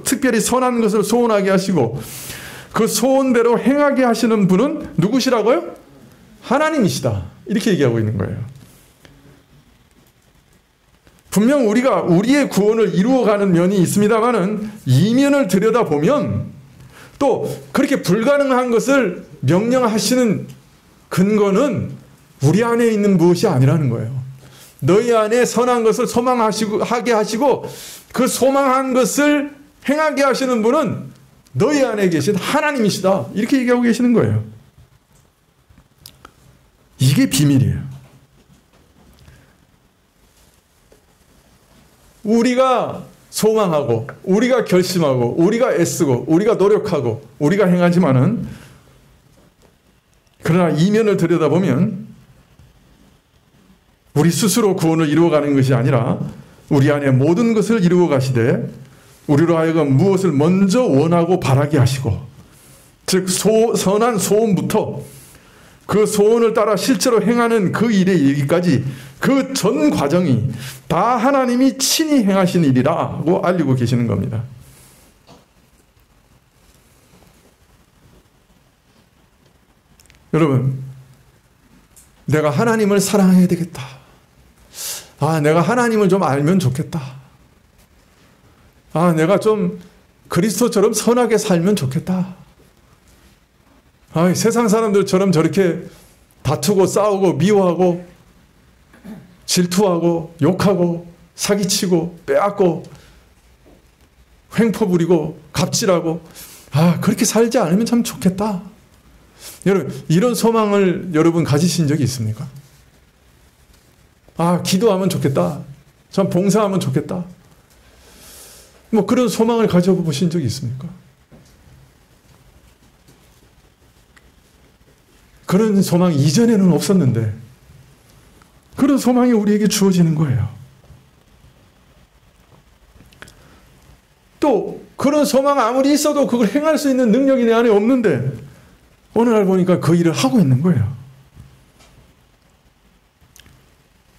특별히 선한 것을 소원하게 하시고 그 소원대로 행하게 하시는 분은 누구시라고요? 하나님이시다. 이렇게 얘기하고 있는 거예요. 분명 우리가 우리의 구원을 이루어가는 면이 있습니다만은 이면을 들여다보면 또 그렇게 불가능한 것을 명령하시는 근거는 우리 안에 있는 무엇이 아니라는 거예요. 너희 안에 선한 것을 소망하게 하시고 그 소망한 것을 행하게 하시는 분은 너희 안에 계신 하나님이시다. 이렇게 얘기하고 계시는 거예요. 이게 비밀이에요. 우리가 소망하고 우리가 결심하고 우리가 애쓰고 우리가 노력하고 우리가 행하지만은 그러나 이면을 들여다보면 우리 스스로 구원을 이루어가는 것이 아니라 우리 안에 모든 것을 이루어 가시되 우리로 하여금 무엇을 먼저 원하고 바라게 하시고 즉 선한 소원부터 그 소원을 따라 실제로 행하는 그 일에 이르기까지 그 전 과정이 다 하나님이 친히 행하신 일이라고 알리고 계시는 겁니다. 여러분, 내가 하나님을 사랑해야 되겠다. 내가 하나님을 좀 알면 좋겠다. 내가 좀 그리스도처럼 선하게 살면 좋겠다. 세상 사람들처럼 저렇게 다투고 싸우고 미워하고 질투하고 욕하고 사기치고 빼앗고 횡포 부리고 갑질하고 그렇게 살지 않으면 참 좋겠다. 여러분, 이런 소망을 여러분 가지신 적이 있습니까? 기도하면 좋겠다. 참 봉사하면 좋겠다. 뭐 그런 소망을 가져보신 적이 있습니까? 그런 소망이 이전에는 없었는데 그런 소망이 우리에게 주어지는 거예요. 또 그런 소망 아무리 있어도 그걸 행할 수 있는 능력이 내 안에 없는데 어느 날 보니까 그 일을 하고 있는 거예요.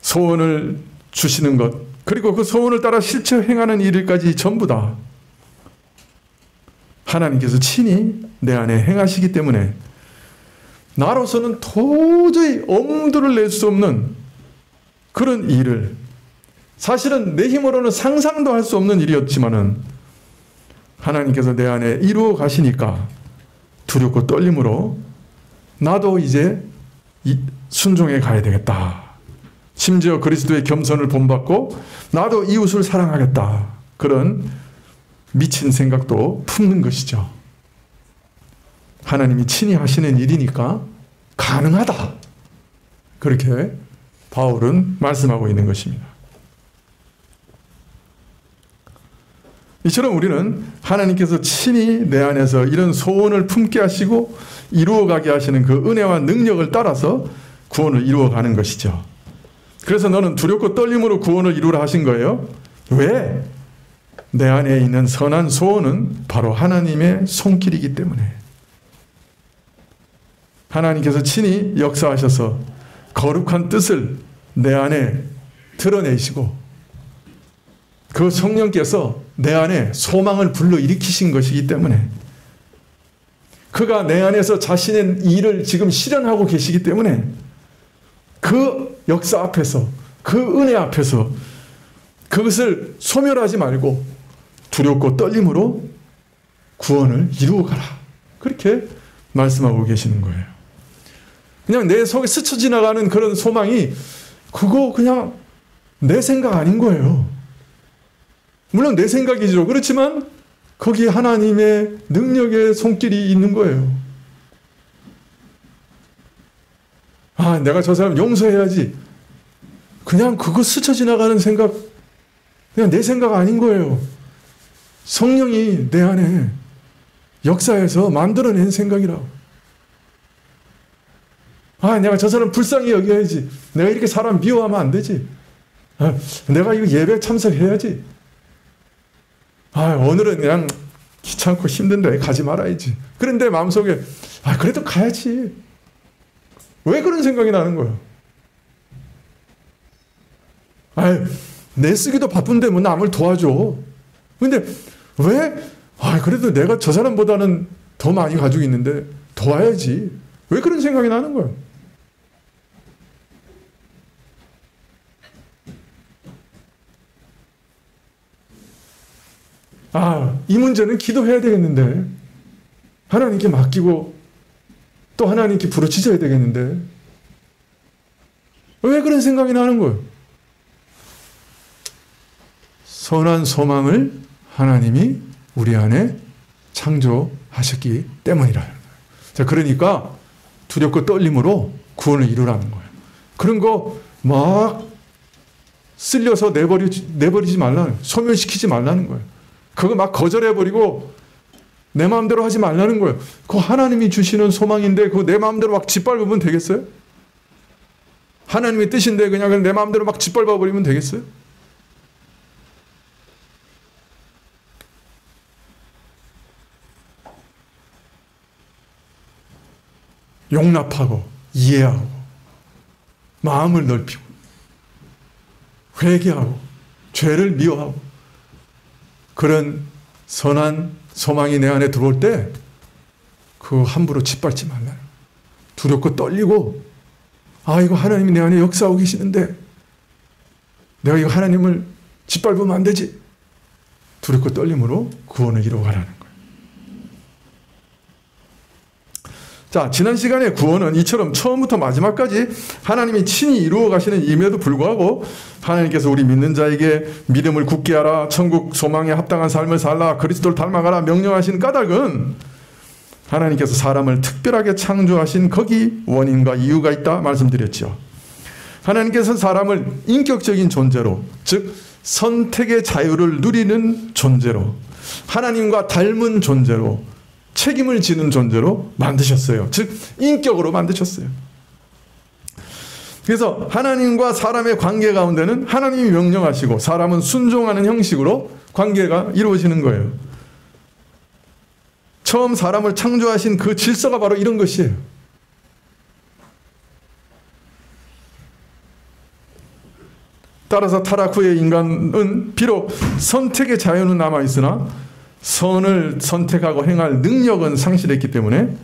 소원을 주시는 것, 그리고 그 소원을 따라 실제 행하는 일까지 전부 다 하나님께서 친히 내 안에 행하시기 때문에 나로서는 도저히 엄두를 낼 수 없는 그런 일을, 사실은 내 힘으로는 상상도 할 수 없는 일이었지만은 하나님께서 내 안에 이루어 가시니까 두렵고 떨림으로 나도 이제 순종해 가야 되겠다. 심지어 그리스도의 겸손을 본받고 나도 이웃을 사랑하겠다. 그런 미친 생각도 품는 것이죠. 하나님이 친히 하시는 일이니까 가능하다. 그렇게 바울은 말씀하고 있는 것입니다. 이처럼 우리는 하나님께서 친히 내 안에서 이런 소원을 품게 하시고 이루어가게 하시는 그 은혜와 능력을 따라서 구원을 이루어가는 것이죠. 그래서 너는 두렵고 떨림으로 구원을 이루라 하신 거예요. 왜? 내 안에 있는 선한 소원은 바로 하나님의 손길이기 때문에. 하나님께서 친히 역사하셔서 거룩한 뜻을 내 안에 드러내시고 그 성령께서 내 안에 소망을 불러일으키신 것이기 때문에 그가 내 안에서 자신의 일을 지금 실현하고 계시기 때문에 그 역사 앞에서 그 은혜 앞에서 그것을 소멸하지 말고 두렵고 떨림으로 구원을 이루어가라. 그렇게 말씀하고 계시는 거예요. 그냥 내 속에 스쳐 지나가는 그런 소망이 그거 그냥 내 생각 아닌 거예요. 물론 내 생각이죠. 그렇지만 거기에 하나님의 능력의 손길이 있는 거예요. 내가 저 사람 용서해야지. 그냥 그거 스쳐 지나가는 생각, 그냥 내 생각 아닌 거예요. 성령이 내 안에 역사해서 만들어낸 생각이라고. 내가 저 사람 불쌍히 여겨야지. 내가 이렇게 사람 미워하면 안 되지. 내가 이거 예배 참석해야지. 오늘은 그냥 귀찮고 힘든데 가지 말아야지. 그런데 마음속에 그래도 가야지. 왜 그런 생각이 나는 거야? 내 쓰기도 바쁜데 뭐 남을 도와줘. 근데 왜? 그래도 내가 저 사람보다는 더 많이 가지고 있는데 도와야지. 왜 그런 생각이 나는 거야? 문제는 기도해야 되겠는데, 하나님께 맡기고 또 하나님께 부르짖어야 되겠는데, 왜 그런 생각이 나는 거예요? 선한 소망을 하나님이 우리 안에 창조하셨기 때문이라. 자, 그러니까 두렵고 떨림으로 구원을 이루라는 거예요. 그런 거 막 쓸려서 내버리지 말라는, 소멸시키지 말라는 거예요. 그거 막 거절해버리고 내 마음대로 하지 말라는 거예요. 그거 하나님이 주시는 소망인데 그거 내 마음대로 막 짓밟으면 되겠어요? 하나님의 뜻인데 그냥 내 마음대로 막 짓밟아버리면 되겠어요? 용납하고 이해하고 마음을 넓히고 회개하고 죄를 미워하고 그런 선한 소망이 내 안에 들어올 때 그거 함부로 짓밟지 말라요. 두렵고 떨리고 이거 하나님이 내 안에 역사하고 계시는데 내가 이거 하나님을 짓밟으면 안 되지. 두렵고 떨림으로 구원을 이루어가라는 거예요. 자, 지난 시간에 구원은 이처럼 처음부터 마지막까지 하나님이 친히 이루어 가시는 임에도 불구하고 하나님께서 우리 믿는 자에게 믿음을 굳게 하라, 천국 소망에 합당한 삶을 살라, 그리스도를 닮아가라 명령하신 까닭은 하나님께서 사람을 특별하게 창조하신 거기 원인과 이유가 있다 말씀드렸죠. 하나님께서는 사람을 인격적인 존재로, 즉 선택의 자유를 누리는 존재로, 하나님과 닮은 존재로, 책임을 지는 존재로 만드셨어요. 즉 인격으로 만드셨어요. 그래서 하나님과 사람의 관계 가운데는 하나님이 명령하시고 사람은 순종하는 형식으로 관계가 이루어지는 거예요. 처음 사람을 창조하신 그 질서가 바로 이런 것이에요. 따라서 타락 후의 인간은 비록 선택의 자유는 남아있으나 선을 선택하고 행할 능력은 상실했기 때문에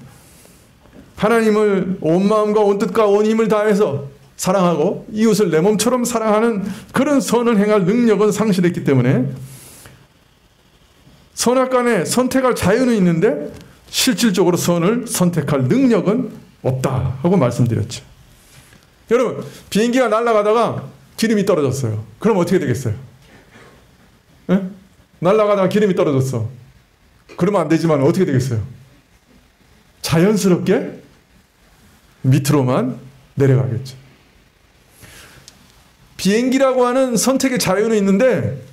하나님을 온 마음과 온 뜻과 온 힘을 다해서 사랑하고 이웃을 내 몸처럼 사랑하는 그런 선을 행할 능력은 상실했기 때문에 선악간에 선택할 자유는 있는데 실질적으로 선을 선택할 능력은 없다 하고 말씀드렸죠. 여러분, 비행기가 날아가다가 기름이 떨어졌어요. 그럼 어떻게 되겠어요? 네? 날아가다가 기름이 떨어졌어. 그러면 안 되지만 어떻게 되겠어요? 자연스럽게 밑으로만 내려가겠죠. 비행기라고 하는 선택의 자유는 있는데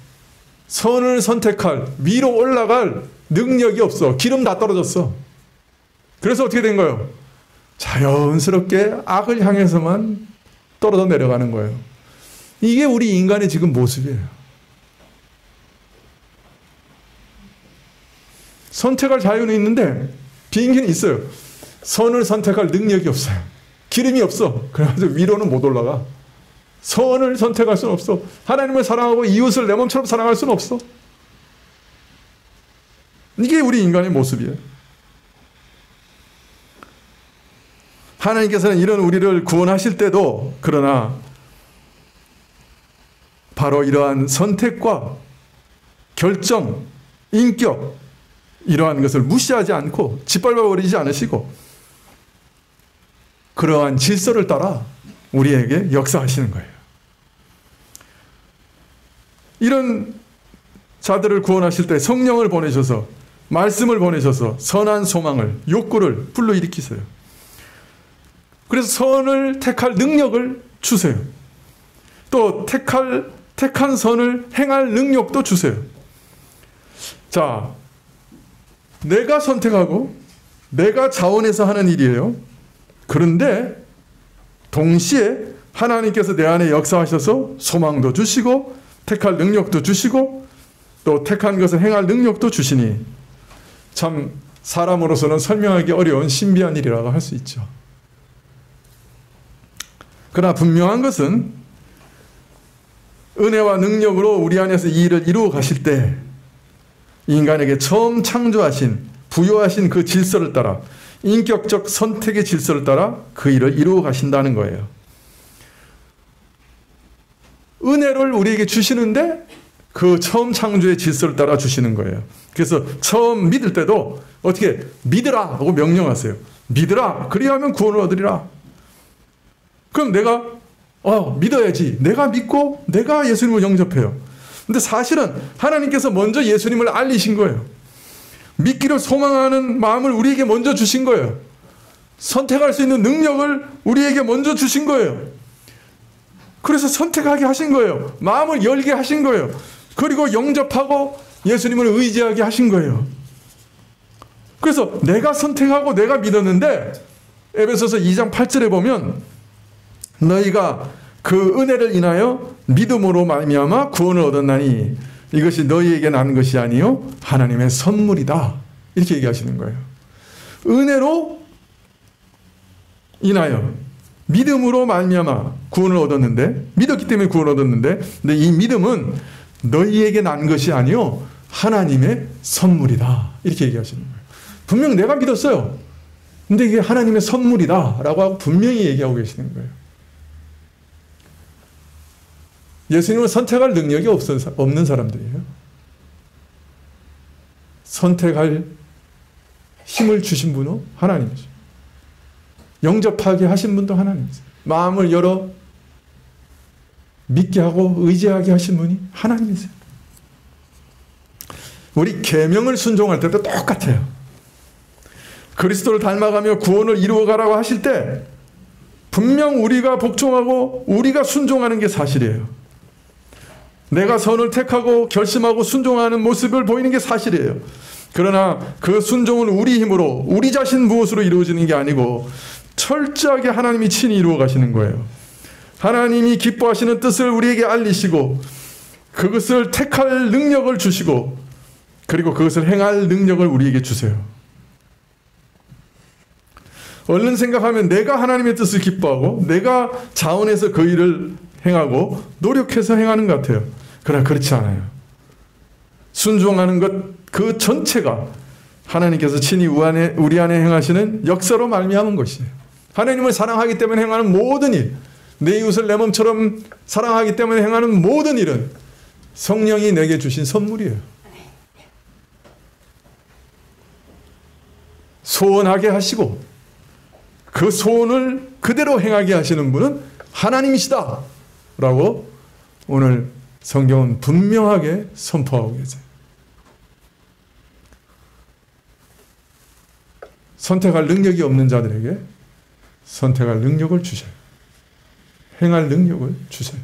선을 선택할, 위로 올라갈 능력이 없어. 기름 다 떨어졌어. 그래서 어떻게 된 거예요? 자연스럽게 악을 향해서만 떨어져 내려가는 거예요. 이게 우리 인간의 지금 모습이에요. 선택할 자유는 있는데 비행기는 있어요. 선을 선택할 능력이 없어요. 기름이 없어. 그래서 위로는 못 올라가. 선을 선택할 수는 없어. 하나님을 사랑하고 이웃을 내 몸처럼 사랑할 수는 없어. 이게 우리 인간의 모습이에요. 하나님께서는 이런 우리를 구원하실 때도 그러나 바로 이러한 선택과 결정, 인격 이러한 것을 무시하지 않고 짓밟아버리지 않으시고 그러한 질서를 따라 우리에게 역사하시는 거예요. 이런 자들을 구원하실 때 성령을 보내셔서 말씀을 보내셔서 선한 소망을, 욕구를 불러일으키세요. 그래서 선을 택할 능력을 주세요. 또 택한 선을 행할 능력도 주세요. 자, 내가 선택하고 내가 자원해서 하는 일이에요. 그런데 동시에 하나님께서 내 안에 역사하셔서 소망도 주시고 택할 능력도 주시고 또 택한 것을 행할 능력도 주시니 참 사람으로서는 설명하기 어려운 신비한 일이라고 할 수 있죠. 그러나 분명한 것은 은혜와 능력으로 우리 안에서 이 일을 이루어 가실 때 인간에게 처음 창조하신, 부여하신 그 질서를 따라 인격적 선택의 질서를 따라 그 일을 이루어 가신다는 거예요. 은혜를 우리에게 주시는데 그 처음 창조의 질서를 따라 주시는 거예요. 그래서 처음 믿을 때도 어떻게 믿으라 하고 명령하세요. 믿으라. 그리하면 구원을 얻으리라. 그럼 내가 믿어야지. 내가 믿고 내가 예수님을 영접해요. 근데 사실은 하나님께서 먼저 예수님을 알리신 거예요. 믿기를 소망하는 마음을 우리에게 먼저 주신 거예요. 선택할 수 있는 능력을 우리에게 먼저 주신 거예요. 그래서 선택하게 하신 거예요. 마음을 열게 하신 거예요. 그리고 영접하고 예수님을 의지하게 하신 거예요. 그래서 내가 선택하고 내가 믿었는데 에베소서 2장 8절에 보면 너희가 그 은혜를 인하여 믿음으로 말미암아 구원을 얻었나니 이것이 너희에게 난 것이 아니요 하나님의 선물이다. 이렇게 얘기하시는 거예요. 은혜로 인하여 믿음으로 말미암아 구원을 얻었는데 믿었기 때문에 구원을 얻었는데 근데 이 믿음은 너희에게 난 것이 아니요 하나님의 선물이다. 이렇게 얘기하시는 거예요. 분명 내가 믿었어요. 근데 이게 하나님의 선물이다 라고 하고 분명히 얘기하고 계시는 거예요. 예수님을 선택할 능력이 없는 사람들이에요. 선택할 힘을 주신 분은 하나님이죠. 영접하게 하신 분도 하나님이죠. 마음을 열어 믿게 하고 의지하게 하신 분이 하나님이세요. 우리 계명을 순종할 때도 똑같아요. 그리스도를 닮아가며 구원을 이루어가라고 하실 때 분명 우리가 복종하고 우리가 순종하는 게 사실이에요. 내가 선을 택하고 결심하고 순종하는 모습을 보이는 게 사실이에요. 그러나 그 순종은 우리 힘으로 우리 자신 무엇으로 이루어지는 게 아니고 철저하게 하나님이 친히 이루어 가시는 거예요. 하나님이 기뻐하시는 뜻을 우리에게 알리시고 그것을 택할 능력을 주시고 그리고 그것을 행할 능력을 우리에게 주세요. 얼른 생각하면 내가 하나님의 뜻을 기뻐하고 내가 자원해서 그 일을 행하고 노력해서 행하는 것 같아요. 그러나 그렇지 않아요. 순종하는 것 그 전체가 하나님께서 친히 우리 안에 행하시는 역사로 말미암은 것이에요. 하나님을 사랑하기 때문에 행하는 모든 일, 내 이웃을 내 몸처럼 사랑하기 때문에 행하는 모든 일은 성령이 내게 주신 선물이에요. 소원하게 하시고 그 소원을 그대로 행하게 하시는 분은 하나님이시다 라고 오늘 성경은 분명하게 선포하고 계세요. 선택할 능력이 없는 자들에게 선택할 능력을 주셔요. 행할 능력을 주세요.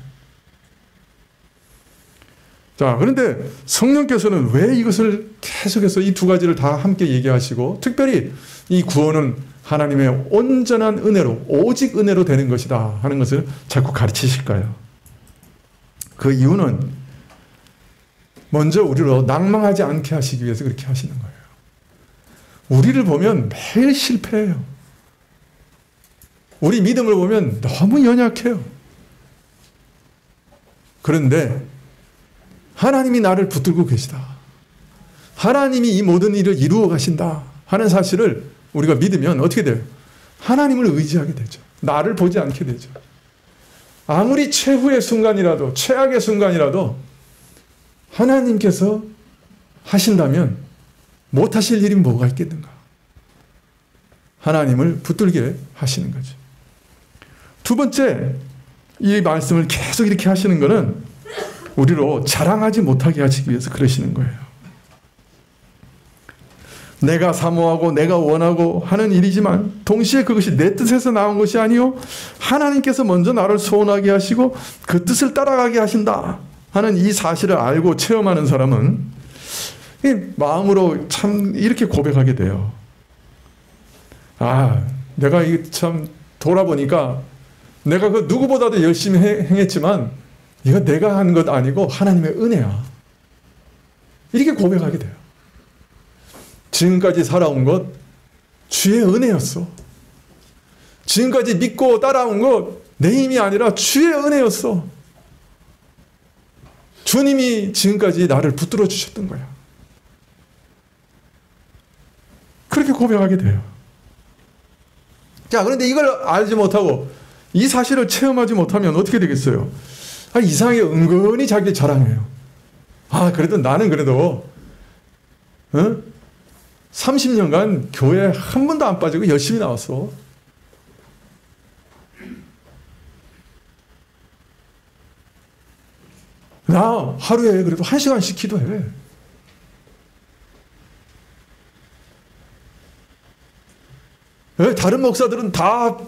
자, 그런데 성령께서는 왜 이것을 계속해서 이 두 가지를 다 함께 얘기하시고 특별히 이 구원은 하나님의 온전한 은혜로 오직 은혜로 되는 것이다 하는 것을 자꾸 가르치실까요? 그 이유는 먼저 우리로 낭망하지 않게 하시기 위해서 그렇게 하시는 거예요. 우리를 보면 매일 실패해요. 우리 믿음을 보면 너무 연약해요. 그런데 하나님이 나를 붙들고 계시다. 하나님이 이 모든 일을 이루어 가신다 하는 사실을 우리가 믿으면 어떻게 돼요? 하나님을 의지하게 되죠. 나를 보지 않게 되죠. 아무리 최후의 순간이라도 최악의 순간이라도 하나님께서 하신다면 못하실 일이 뭐가 있겠는가? 하나님을 붙들게 하시는 거죠. 두 번째, 이 말씀을 계속 이렇게 하시는 것은 우리로 자랑하지 못하게 하시기 위해서 그러시는 거예요. 내가 사모하고 내가 원하고 하는 일이지만 동시에 그것이 내 뜻에서 나온 것이 아니요 하나님께서 먼저 나를 소원하게 하시고 그 뜻을 따라가게 하신다 하는 이 사실을 알고 체험하는 사람은 마음으로 참 이렇게 고백하게 돼요. 아, 내가 이게 참 돌아보니까 내가 그 누구보다도 열심히 행했지만 이거 내가 한 것 아니고 하나님의 은혜야. 이렇게 고백하게 돼요. 지금까지 살아온 것 주의 은혜였어. 지금까지 믿고 따라온 것 내 힘이 아니라 주의 은혜였어. 주님이 지금까지 나를 붙들어 주셨던 거야. 그렇게 고백하게 돼요. 자, 그런데 이걸 알지 못하고 이 사실을 체험하지 못하면 어떻게 되겠어요? 이상하게 은근히 자기 자랑해요. 그래도 나는 그래도 30년간 교회 한 번도 안 빠지고 열심히 나왔어. 나 하루에 그래도 1시간씩 기도해. 왜 다른 목사들은 다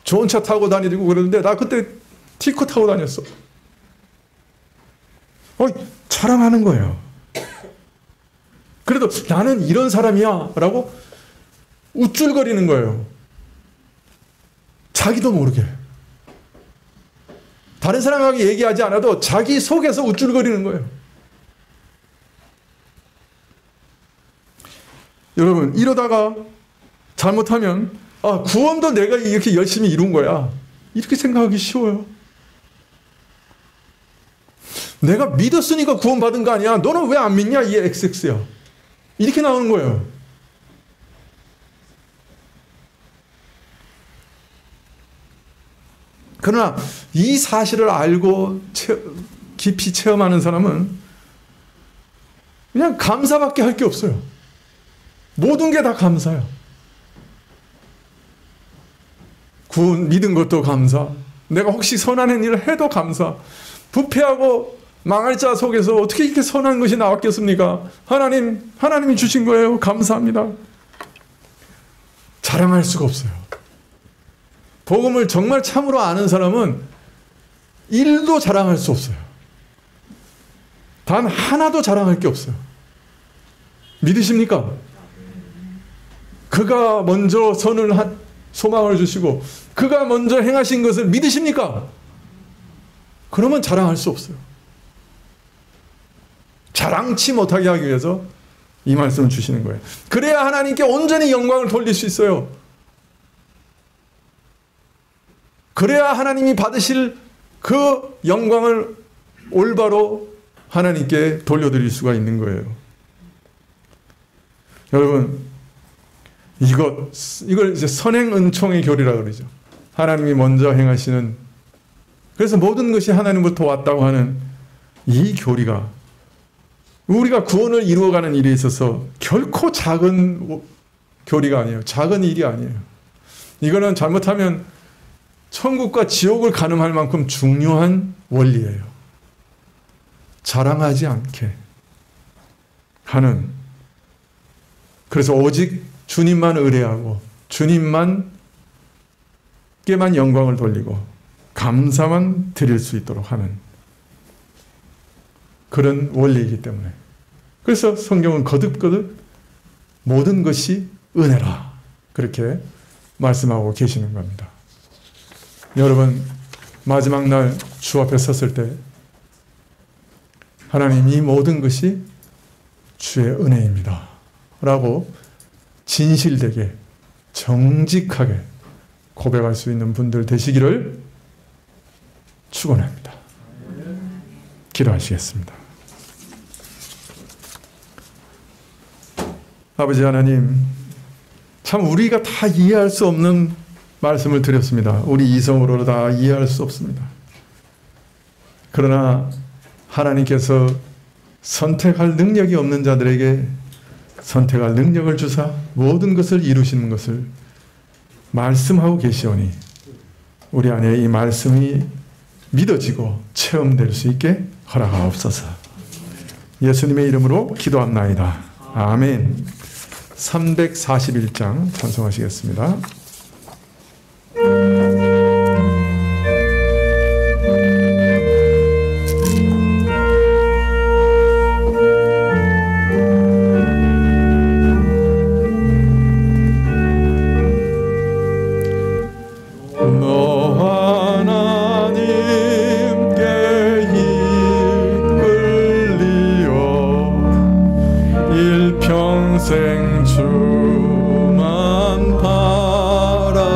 좋은 차 타고 다니고 그러는데 나 그때 티코 타고 다녔어. 자랑하는 거예요. 그래도 나는 이런 사람이야 라고 우쭐거리는 거예요. 자기도 모르게. 다른 사람에게 얘기하지 않아도 자기 속에서 우쭐거리는 거예요. 여러분, 이러다가 잘못하면 구원도 내가 이렇게 열심히 이룬 거야, 이렇게 생각하기 쉬워요. 내가 믿었으니까 구원받은 거 아니야. 너는 왜 안 믿냐? 이 XX야. 이렇게 나오는 거예요. 그러나 이 사실을 알고 깊이 체험하는 사람은 그냥 감사밖에 할 게 없어요. 모든 게 다 감사야. 구원 믿은 것도 감사. 내가 혹시 선한 일을 해도 감사. 부패하고 망할 자 속에서 어떻게 이렇게 선한 것이 나왔겠습니까? 하나님이 주신 거예요. 감사합니다. 자랑할 수가 없어요. 복음을 정말 참으로 아는 사람은 일도 자랑할 수 없어요. 단 하나도 자랑할 게 없어요. 믿으십니까? 그가 먼저 소망을 주시고 그가 먼저 행하신 것을 믿으십니까? 그러면 자랑할 수 없어요. 자랑치 못하게 하기 위해서 이 말씀을 주시는 거예요. 그래야 하나님께 온전히 영광을 돌릴 수 있어요. 그래야 하나님이 받으실 그 영광을 올바로 하나님께 돌려드릴 수가 있는 거예요. 여러분, 이걸 이제 선행은총의 교리라고 그러죠. 하나님이 먼저 행하시는, 그래서 모든 것이 하나님부터 왔다고 하는 이 교리가 우리가 구원을 이루어가는 일에 있어서 결코 작은 교리가 아니에요. 작은 일이 아니에요. 이거는 잘못하면 천국과 지옥을 가늠할 만큼 중요한 원리예요. 자랑하지 않게 하는, 그래서 오직 주님만 의뢰하고 주님만께만 영광을 돌리고 감사만 드릴 수 있도록 하는 그런 원리이기 때문에, 그래서 성경은 거듭거듭 모든 것이 은혜라 그렇게 말씀하고 계시는 겁니다. 여러분, 마지막 날 주 앞에 섰을 때 하나님, 이 모든 것이 주의 은혜입니다 라고 진실되게 정직하게 고백할 수 있는 분들 되시기를 축원합니다. 기도하시겠습니다. 아버지 하나님, 참 우리가 다 이해할 수 없는 말씀을 드렸습니다. 우리 이성으로 다 이해할 수 없습니다. 그러나 하나님께서 선택할 능력이 없는 자들에게 선택할 능력을 주사 모든 것을 이루시는 것을 말씀하고 계시오니 우리 안에 이 말씀이 믿어지고 체험될 수 있게 허락하옵소서. 예수님의 이름으로 기도합나이다. 아멘. 341장 찬송하시겠습니다. 일평생 주만 바라며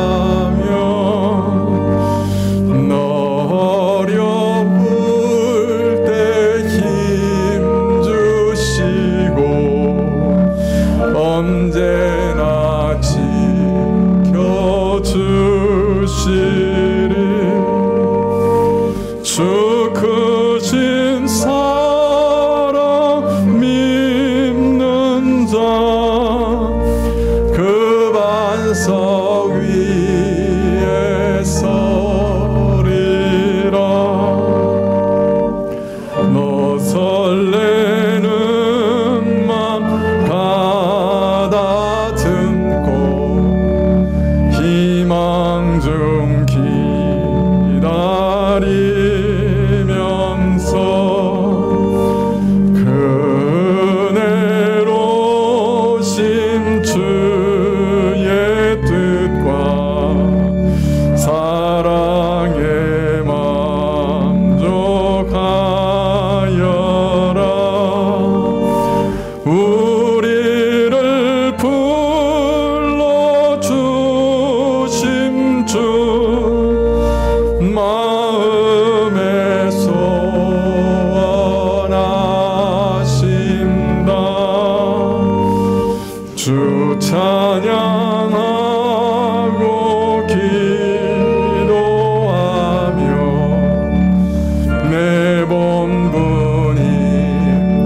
사랑 중 기다리면서 그네로신 주의 뜻과 사랑에 만족하여라. 우리를 불러주심 주 마음에 소원하신다. 주 찬양하고 기도하며 내 본분이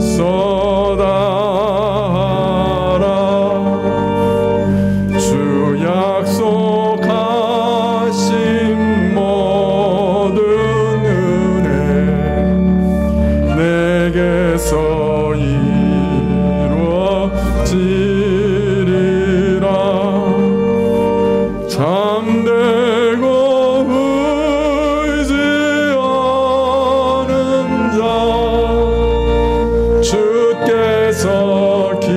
쏟아하라. 주 약속하신 모든 은혜 내게서 이루어지리라. 잠들고 의지하는 자 주께서 기억하시리.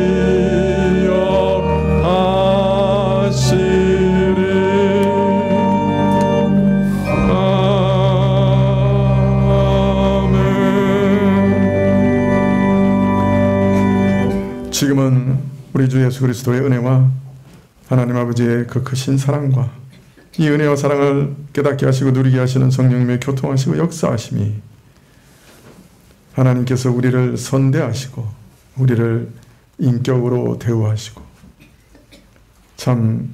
아멘. 지금은 우리 주 예수 그리스도의 은혜와 하나님 아버지의 그 크신 사랑과 이 은혜와 사랑을 깨닫게 하시고 누리게 하시는 성령님의 교통하시고 역사하심이 하나님께서 우리를 선대하시고 우리를 인격으로 대우하시고 참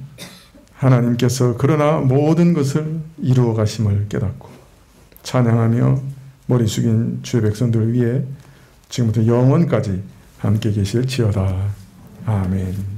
하나님께서 그러나 모든 것을 이루어 가심을 깨닫고 찬양하며 머리 숙인 주의 백성들을 위해 지금부터 영원까지 함께 계실지어다. 아멘.